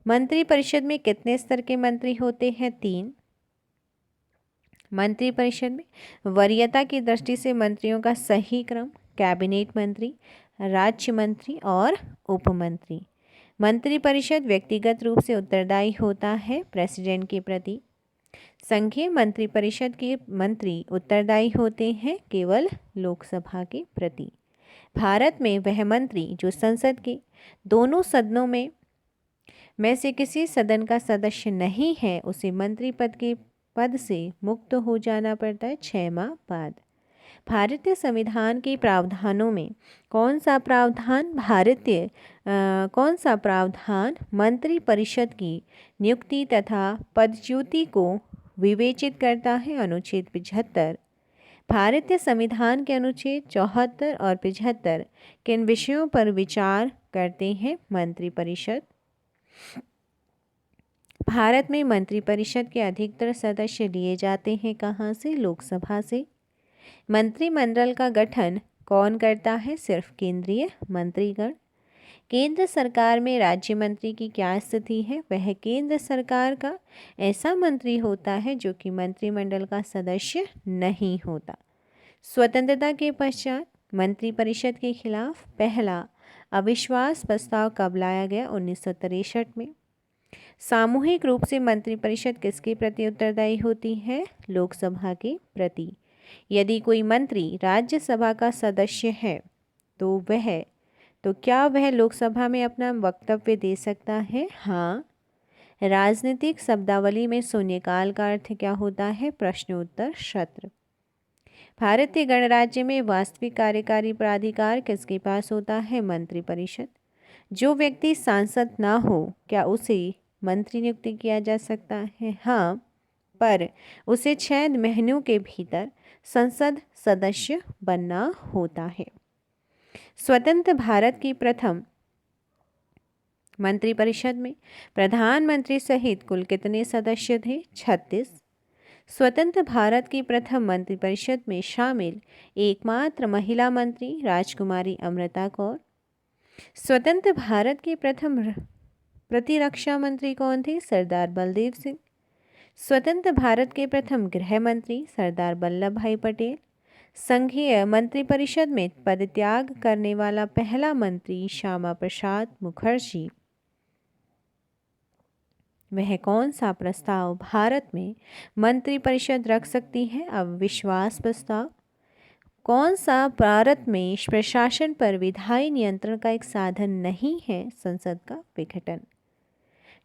मंत्रिपरिषद में कितने स्तर के मंत्री होते हैं? 3। मंत्रिपरिषद में वरीयता की दृष्टि से मंत्रियों का सही क्रम कैबिनेट मंत्री, राज्य मंत्री और उपमंत्री। मंत्रिपरिषद व्यक्तिगत रूप से उत्तरदायी होता है प्रेसिडेंट के प्रति। संघीय मंत्रिपरिषद के मंत्री उत्तरदायी होते हैं केवल लोकसभा के प्रति। भारत में वह मंत्री जो संसद के दोनों सदनों में से किसी सदन का सदस्य नहीं है उसे मंत्री पद से मुक्त हो जाना पड़ता है 6 माह बाद। भारतीय संविधान के प्रावधानों में कौन सा प्रावधान मंत्रिपरिषद की नियुक्ति तथा पदच्युति को विवेचित करता है? अनुच्छेद 75। भारतीय संविधान के अनुच्छेद 74 और 75 किन विषयों पर विचार करते हैं मंत्रिपरिषद? भारत में मंत्रिपरिषद के अधिकतर सदस्य लिए जाते हैं कहाँ से? लोकसभा से। मंत्रिमंडल का गठन कौन करता है? सिर्फ केंद्रीय मंत्रीगण। केंद्र सरकार में राज्य मंत्री की क्या स्थिति है? वह केंद्र सरकार का ऐसा मंत्री होता है जो कि मंत्रिमंडल का सदस्य नहीं होता। स्वतंत्रता के पश्चात मंत्रिपरिषद के खिलाफ पहला अविश्वास प्रस्ताव कब लाया गया? 1963 में। सामूहिक रूप से मंत्रिपरिषद किसके प्रति उत्तरदायी होती है? लोकसभा के प्रति। यदि कोई मंत्री राज्यसभा का सदस्य है तो क्या वह लोकसभा में अपना वक्तव्य दे सकता है? हाँ। राजनीतिक शब्दावली में शून्यकाल का अर्थ क्या होता है? प्रश्नोत्तर सत्र। भारतीय गणराज्य में वास्तविक कार्यकारी प्राधिकार किसके पास होता है? मंत्रिपरिषद। जो व्यक्ति सांसद ना हो क्या उसे मंत्री नियुक्त किया जा सकता है? हाँ, पर उसे 6 महीनों के भीतर संसद सदस्य बनना होता है। स्वतंत्र भारत की प्रथम मंत्रिपरिषद में प्रधानमंत्री सहित कुल कितने सदस्य थे? 36। स्वतंत्र भारत की प्रथम मंत्रिपरिषद में शामिल एकमात्र महिला मंत्री राजकुमारी अमृता कौर। स्वतंत्र भारत के प्रथम प्रतिरक्षा मंत्री कौन थे? सरदार बलदेव सिंह। स्वतंत्र भारत के प्रथम गृह मंत्री सरदार वल्लभ भाई पटेल। संघीय मंत्रिपरिषद में पदत्याग करने वाला पहला मंत्री श्यामा प्रसाद मुखर्जी। वह कौन सा प्रस्ताव भारत में मंत्रिपरिषद रख सकती है? अविश्वास प्रस्ताव। कौन सा भारत में प्रशासन पर विधायी नियंत्रण का एक साधन नहीं है? संसद का विघटन।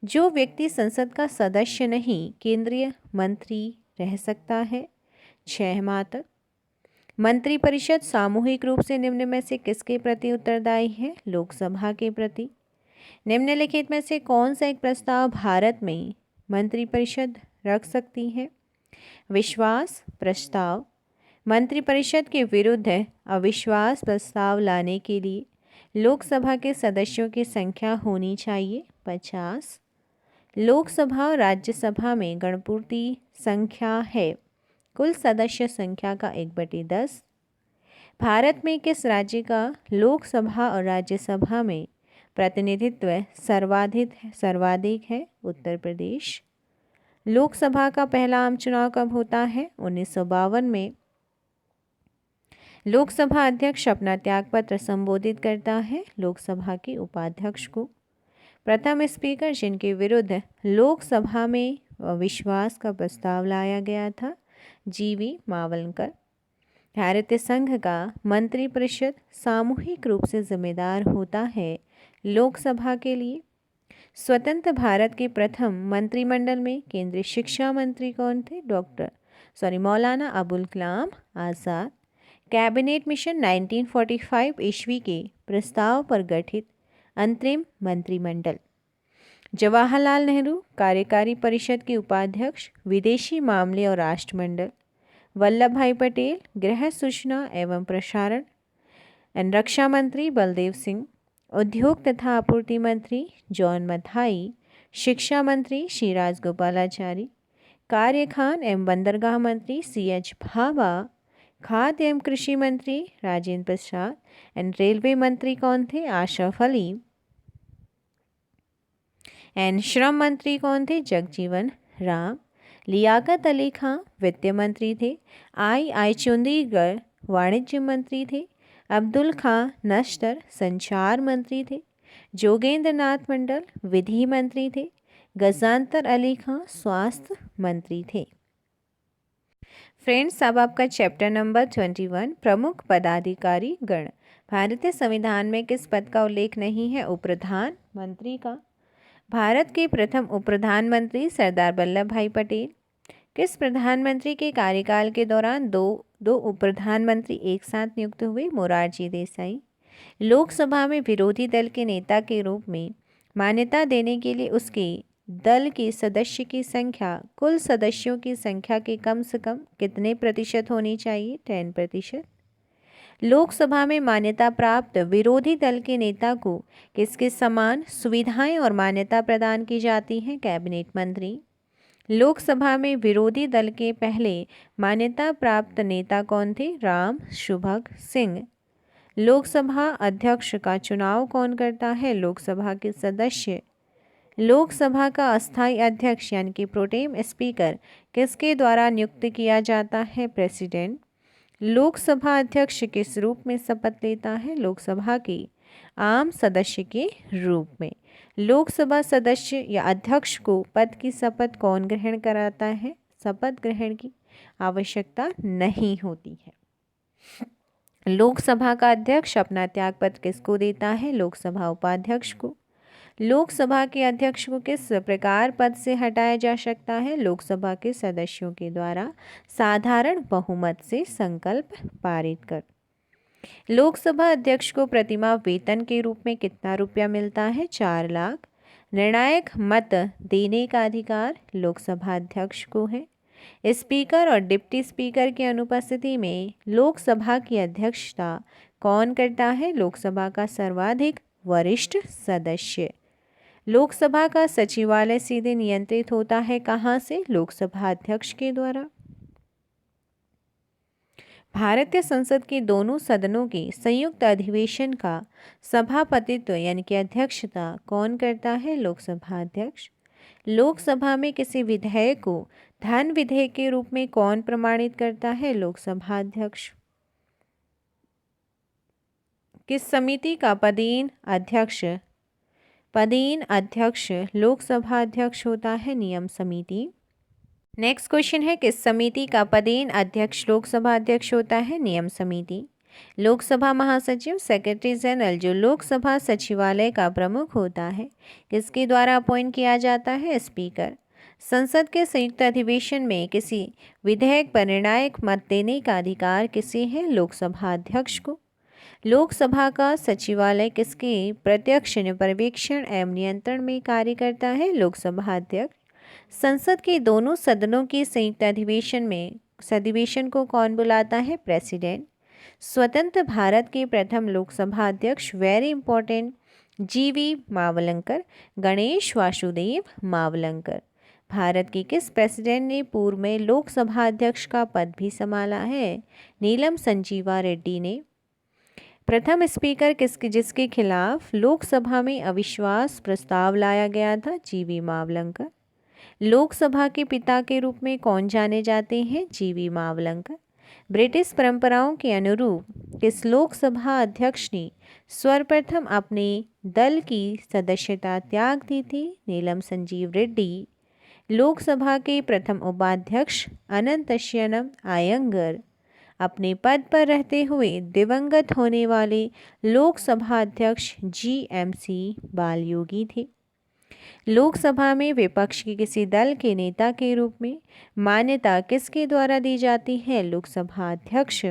जो व्यक्ति संसद का सदस्य नहीं केंद्रीय मंत्री रह सकता है 6 माह तक। मंत्रिपरिषद सामूहिक रूप से निम्न में से किसके प्रति उत्तरदायी है? लोकसभा के प्रति। निम्नलिखित में से कौन सा एक प्रस्ताव भारत में मंत्रिपरिषद रख सकती है? विश्वास प्रस्ताव। मंत्रिपरिषद के विरुद्ध अविश्वास प्रस्ताव लाने के लिए लोकसभा के सदस्यों की संख्या होनी चाहिए 50। लोकसभा और राज्यसभा में गणपूर्ति संख्या है कुल सदस्य संख्या का 1/10। भारत में किस राज्य का लोकसभा और राज्यसभा में प्रतिनिधित्व सर्वाधिक है? उत्तर प्रदेश। लोकसभा का पहला आम चुनाव कब होता है? 1952 में। लोकसभा अध्यक्ष अपना त्यागपत्र संबोधित करता है लोकसभा के उपाध्यक्ष को। प्रथम स्पीकर जिनके विरुद्ध लोकसभा में अविश्वास का प्रस्ताव लाया गया था जीवी मावलकर। भारतीय संघ का मंत्रिपरिषद सामूहिक रूप से जिम्मेदार होता है लोकसभा के लिए। स्वतंत्र भारत के प्रथम मंत्रिमंडल में केंद्रीय शिक्षा मंत्री कौन थे? मौलाना अबुल कलाम आज़ाद। कैबिनेट मिशन 1945 ईस्वी के प्रस्ताव पर गठित अंतरिम मंत्रिमंडल। जवाहरलाल नेहरू कार्यकारी परिषद के उपाध्यक्ष, विदेशी मामले और राष्ट्रमंडल। वल्लभ भाई पटेल गृह सूचना एवं प्रसारण एवं रक्षा मंत्री बलदेव सिंह। उद्योग तथा आपूर्ति मंत्री जॉन मथाई। शिक्षा मंत्री श्री राजगोपालाचारी। कार्यखान एवं बंदरगाह मंत्री CH भाभा। खाद्य एवं कृषि मंत्री राजेंद्र प्रसाद एंड रेलवे मंत्री कौन थे? आशरफ अली। एंड श्रम मंत्री कौन थे? जगजीवन राम। लियाकत अली खां वित्त मंत्री थे। आई चंडीगढ़ वाणिज्य मंत्री थे। अब्दुल खां नश्तर संचार मंत्री थे। जोगेंद्र नाथ मंडल विधि मंत्री थे। गजानतर अली खां स्वास्थ्य मंत्री थे। फ्रेंड्स, अब आपका चैप्टर नंबर 21 प्रमुख पदाधिकारी गण। भारतीय संविधान में किस पद का उल्लेख नहीं है? उप प्रधानमंत्री का। भारत के प्रथम उप प्रधानमंत्री सरदार वल्लभ भाई पटेल। किस प्रधानमंत्री के कार्यकाल के दौरान दो उप प्रधानमंत्री एक साथ नियुक्त हुए? मोरारजी देसाई। लोकसभा में विरोधी दल के नेता के रूप में मान्यता देने के लिए उसके दल के सदस्य की संख्या कुल सदस्यों की संख्या के कम से कम कितने प्रतिशत होनी चाहिए? 10%। लोकसभा में मान्यता प्राप्त विरोधी दल के नेता को किसके समान सुविधाएं और मान्यता प्रदान की जाती हैं? कैबिनेट मंत्री। लोकसभा में विरोधी दल के पहले मान्यता प्राप्त नेता कौन थे? राम शुभग सिंह। लोकसभा अध्यक्ष का चुनाव कौन करता है? लोकसभा के सदस्य। लोकसभा का अस्थायी अध्यक्ष यानी कि प्रोटेम स्पीकर किसके द्वारा नियुक्त किया जाता है? प्रेसिडेंट। लोकसभा अध्यक्ष किस रूप में शपथ लेता है? लोकसभा के आम सदस्य के रूप में। लोकसभा सदस्य या अध्यक्ष को पद की शपथ कौन ग्रहण कराता है? शपथ ग्रहण की आवश्यकता नहीं होती है। लोकसभा का अध्यक्ष अपना त्यागपत्र किसको देता है? लोकसभा उपाध्यक्ष को। लोकसभा के अध्यक्ष को किस प्रकार पद से हटाया जा सकता है? लोकसभा के सदस्यों के द्वारा साधारण बहुमत से संकल्प पारित कर। लोकसभा अध्यक्ष को प्रतिमाह वेतन के रूप में कितना रुपया मिलता है? 4 लाख। निर्णायक मत देने का अधिकार लोकसभा अध्यक्ष को है। स्पीकर और डिप्टी स्पीकर की अनुपस्थिति में लोकसभा की अध्यक्षता कौन करता है? लोकसभा का सर्वाधिक वरिष्ठ सदस्य। लोकसभा का सचिवालय सीधे नियंत्रित होता है कहाँ से? लोकसभा अध्यक्ष के द्वारा। भारतीय संसद के दोनों सदनों के संयुक्त अधिवेशन का सभापतित्व यानी कि अध्यक्षता कौन करता है? लोकसभा अध्यक्ष। लोकसभा में किसी विधेयक को धन विधेयक के रूप में कौन प्रमाणित करता है? लोकसभा अध्यक्ष। किस समिति का पदेन अध्यक्ष लोकसभा अध्यक्ष होता है? नियम समिति। नेक्स्ट क्वेश्चन है, किस समिति का पदेन अध्यक्ष लोकसभा अध्यक्ष होता है? नियम समिति। लोकसभा महासचिव सेक्रेटरी जनरल जो लोकसभा सचिवालय का प्रमुख होता है, किसके द्वारा अपॉइंट किया जाता है? स्पीकर। संसद के संयुक्त अधिवेशन में किसी विधेयक पर निर्णायक मत देने का अधिकार किसे है? लोकसभा अध्यक्ष को। लोकसभा का सचिवालय किसके प्रत्यक्ष पर्यवेक्षण एवं नियंत्रण में कार्य करता है? लोकसभा अध्यक्ष। संसद के दोनों सदनों के संयुक्त अधिवेशन को कौन बुलाता है? प्रेसिडेंट। स्वतंत्र भारत के प्रथम लोकसभा अध्यक्ष वेरी इंपॉर्टेंट जीवी मावलंकर, गणेश वासुदेव मावलंकर। भारत के किस प्रेसिडेंट ने पूर्व में लोकसभा अध्यक्ष का पद भी संभाला है? नीलम संजीवा रेड्डी ने। प्रथम स्पीकर जिसके खिलाफ लोकसभा में अविश्वास प्रस्ताव लाया गया था? जीवी मावलंकर। लोकसभा के पिता के रूप में कौन जाने जाते हैं? जीवी मावलंकर। ब्रिटिश परंपराओं के अनुरूप किस लोकसभा अध्यक्ष ने सर्वप्रथम अपने दल की सदस्यता त्याग दी थी? नीलम संजीव रेड्डी। लोकसभा के प्रथम उपाध्यक्ष अनंतशयनम अयंगर अपने पद पर रहते हुए दिवंगत होने वाले लोकसभा अध्यक्ष GMC बालयोगी थे। लोकसभा में विपक्ष के किसी दल के नेता के रूप में मान्यता किसके द्वारा दी जाती है? लोकसभा अध्यक्ष।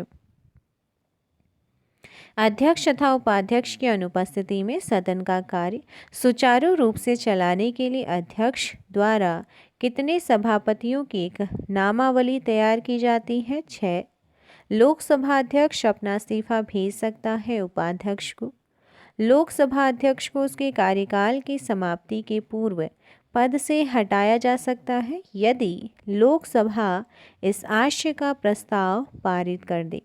अध्यक्ष तथा उपाध्यक्ष की अनुपस्थिति में सदन का कार्य सुचारू रूप से चलाने के लिए अध्यक्ष द्वारा कितने सभापतियों की एक नामावली तैयार की जाती है? 6। लोकसभा अध्यक्ष अपना इस्तीफा भेज सकता है उपाध्यक्ष को। लोकसभा अध्यक्ष को उसके कार्यकाल की समाप्ति के पूर्व पद से हटाया जा सकता है यदि लोकसभा इस आशय का प्रस्ताव पारित कर दे।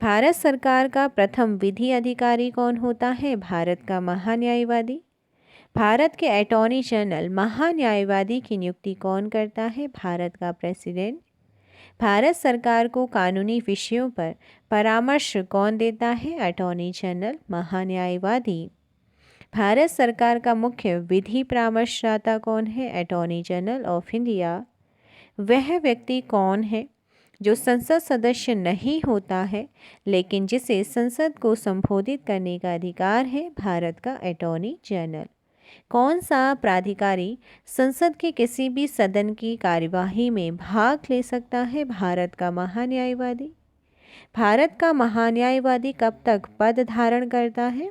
भारत सरकार का प्रथम विधि अधिकारी कौन होता है? भारत का महान्यायवादी। भारत के अटॉर्नी जनरल महान्यायवादी की नियुक्ति कौन करता है? भारत का प्रेसिडेंट। भारत सरकार को कानूनी विषयों पर परामर्श कौन देता है? Attorney general महान्यायवादी। भारत सरकार का मुख्य विधि परामर्शदाता कौन है? Attorney general of India. वह व्यक्ति कौन है जो संसद सदस्य नहीं होता है लेकिन जिसे संसद को संबोधित करने का अधिकार है? भारत का अटॉर्नी जनरल। कौन सा प्राधिकारी संसद के किसी भी सदन की कार्यवाही में भाग ले सकता है? भारत का महान्यायवादी। भारत का महान्यायवादी कब तक पद धारण करता है?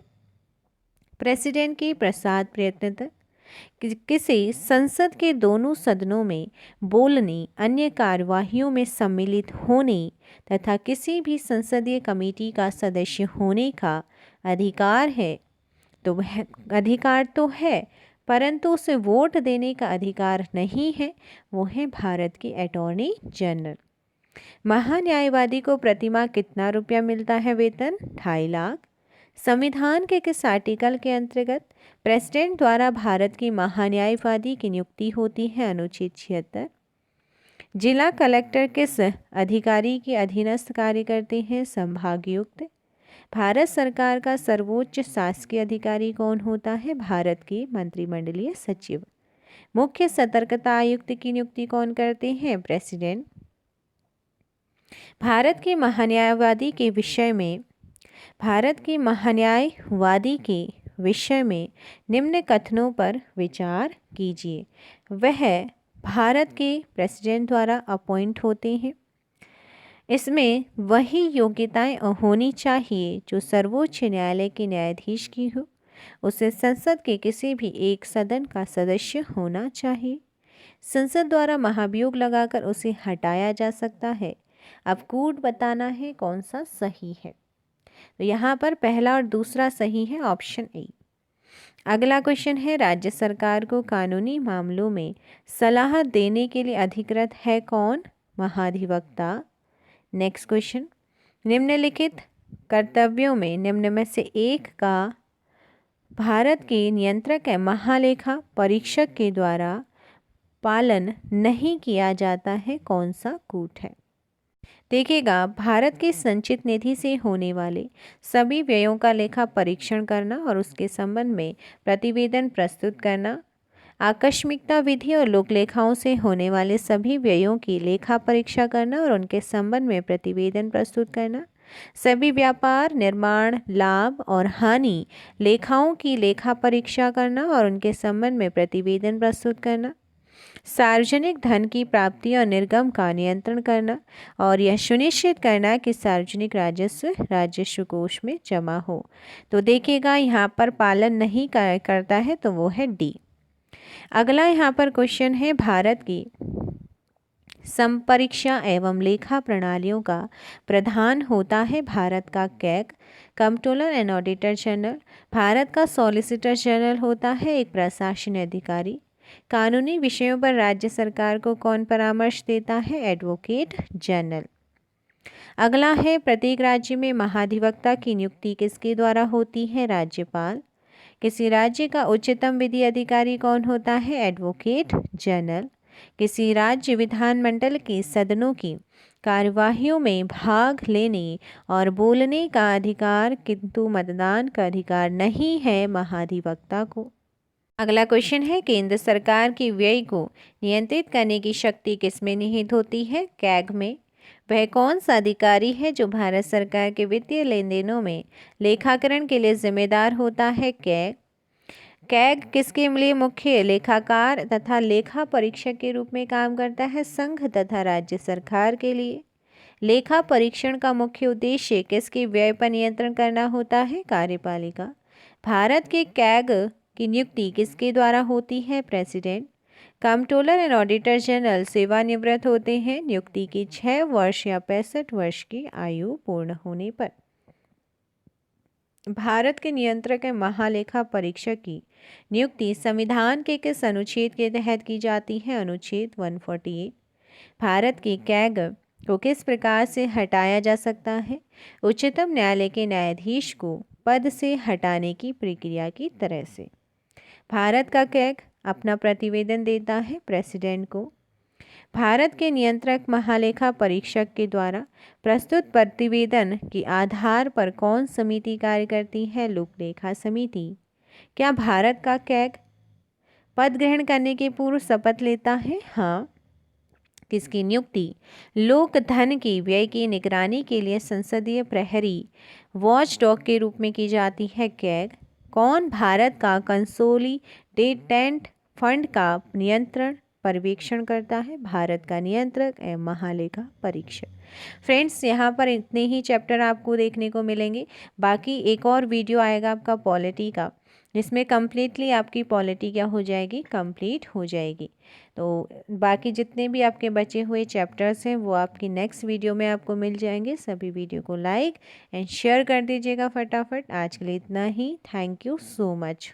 प्रेसिडेंट के प्रसाद प्रयत्न तक। किसी संसद के दोनों सदनों में बोलने, अन्य कार्यवाहियों में सम्मिलित होने तथा किसी भी संसदीय कमेटी का सदस्य होने का अधिकार है तो वह अधिकार तो है परंतु उसे वोट देने का अधिकार नहीं है। वो है भारत की अटॉर्नी जनरल। महान्यायवादी को प्रतिमाह कितना रुपया मिलता है वेतन? 2.5 लाख। संविधान के किस आर्टिकल के अंतर्गत प्रेसिडेंट द्वारा भारत की महान्यायवादी की नियुक्ति होती है? अनुच्छेद 76। जिला कलेक्टर किस अधिकारी के अधीनस्थ कार्य करते हैं? संभागायुक्त। भारत सरकार का सर्वोच्च शासकीय अधिकारी कौन होता है? भारत के मंत्रिमंडलीय सचिव। मुख्य सतर्कता आयुक्त की नियुक्ति कौन करते हैं? प्रेसिडेंट। भारत के महान्यायवादी के विषय में निम्न कथनों पर विचार कीजिए। वह भारत के प्रेसिडेंट द्वारा अपॉइंट होते हैं। इसमें वही योग्यताएं होनी चाहिए जो सर्वोच्च न्यायालय के न्यायाधीश की हो। उसे संसद के किसी भी एक सदन का सदस्य होना चाहिए। संसद द्वारा महाभियोग लगाकर उसे हटाया जा सकता है। अब कूट बताना है कौन सा सही है। तो यहाँ पर पहला और दूसरा सही है, ऑप्शन ए। अगला क्वेश्चन है, राज्य सरकार को कानूनी मामलों में सलाह देने के लिए अधिकृत है कौन? महाधिवक्ता। नेक्स्ट क्वेश्चन, निम्नलिखित कर्तव्यों में निम्न में से एक का भारत के नियंत्रक है महालेखा परीक्षक के द्वारा पालन नहीं किया जाता है, कौन सा कूट है? देखिएगा, भारत के संचित निधि से होने वाले सभी व्ययों का लेखा परीक्षण करना और उसके संबंध में प्रतिवेदन प्रस्तुत करना, आकस्मिकता विधि और लोक लेखाओं से होने वाले सभी व्ययों की लेखा परीक्षा करना और उनके संबंध में प्रतिवेदन प्रस्तुत करना, सभी व्यापार, निर्माण, लाभ और हानि लेखाओं की लेखा परीक्षा करना और उनके संबंध में प्रतिवेदन प्रस्तुत करना, सार्वजनिक धन की प्राप्ति और निर्गम का नियंत्रण करना और यह सुनिश्चित करना कि सार्वजनिक राजस्व राजस्व कोष में जमा हो। तो देखिएगा, यहाँ पर पालन नहीं करता है तो वो है डी। अगला यहाँ पर क्वेश्चन है, भारत की संपरीक्षा एवं लेखा प्रणालियों का प्रधान होता है भारत का CAG, controller and auditor general. Bharat का सॉलिसिटर जनरल होता है एक प्रशासनिक अधिकारी। कानूनी विषयों पर राज्य सरकार को कौन परामर्श देता है? Advocate general. अगला है, प्रत्येक राज्य में महाधिवक्ता की नियुक्ति किसके द्वारा होती है? राज्यपाल। किसी राज्य का उच्चतम विधि अधिकारी कौन होता है? Advocate general. किसी राज्य विधानमंडल के सदनों की कार्यवाहियों में भाग लेने और बोलने का अधिकार किंतु मतदान का अधिकार नहीं है महाधिवक्ता को। अगला क्वेश्चन है, केंद्र सरकार की व्यय को नियंत्रित करने की शक्ति किसमें निहित होती है? कैग में। वह कौन सा अधिकारी है जो भारत सरकार के वित्तीय लेन देनों में लेखाकरण के लिए जिम्मेदार होता है? कैग। कैग किसके लिए मुख्य लेखाकार तथा लेखा परीक्षक के रूप में काम करता है? संघ तथा राज्य सरकार के लिए। लेखा परीक्षण का मुख्य उद्देश्य किसके व्यय पर नियंत्रण करना होता है? कार्यपालिका। भारत के कैग की नियुक्ति किसके द्वारा होती है? President. Controller and auditor general सेवानिवृत्त होते हैं नियुक्ति की 6 वर्ष या 65 वर्ष की आयु पूर्ण होने पर। भारत के नियंत्रक एवं महालेखा परीक्षक की नियुक्ति संविधान के किस अनुच्छेद के तहत की जाती है? अनुच्छेद 148। भारत के कैग को किस प्रकार से हटाया जा सकता है? उच्चतम न्यायालय के न्यायाधीश को पद से हटाने की प्रक्रिया की तरह से। भारत का कैग अपना प्रतिवेदन देता है प्रेसिडेंट को। भारत के नियंत्रक महालेखा परीक्षक के द्वारा प्रस्तुत प्रतिवेदन के आधार पर कौन समिति कार्य करती है? लोकलेखा समिति। क्या भारत का कैग पद ग्रहण करने के पूर्व शपथ लेता है? हाँ। किसकी नियुक्ति लोक धन की व्यय की निगरानी के लिए संसदीय प्रहरी वॉच डॉग के रूप में की जाती है? कैग। कौन भारत का कंसोलिडेटेड फंड का नियंत्रण पर्यवेक्षण करता है? भारत का नियंत्रक एवं महालेखा परीक्षक। फ्रेंड्स, यहाँ पर इतने ही चैप्टर आपको देखने को मिलेंगे। बाकी एक और वीडियो आएगा आपका पॉलिटी का, जिसमें कम्प्लीटली आपकी पॉलिटी क्या हो जाएगी? कंप्लीट हो जाएगी। तो बाकी जितने भी आपके बचे हुए चैप्टर्स हैं वो आपकी नेक्स्ट वीडियो में आपको मिल जाएंगे। सभी वीडियो को लाइक एंड शेयर कर दीजिएगा फटाफट। आज के लिए इतना ही। Thank you so much.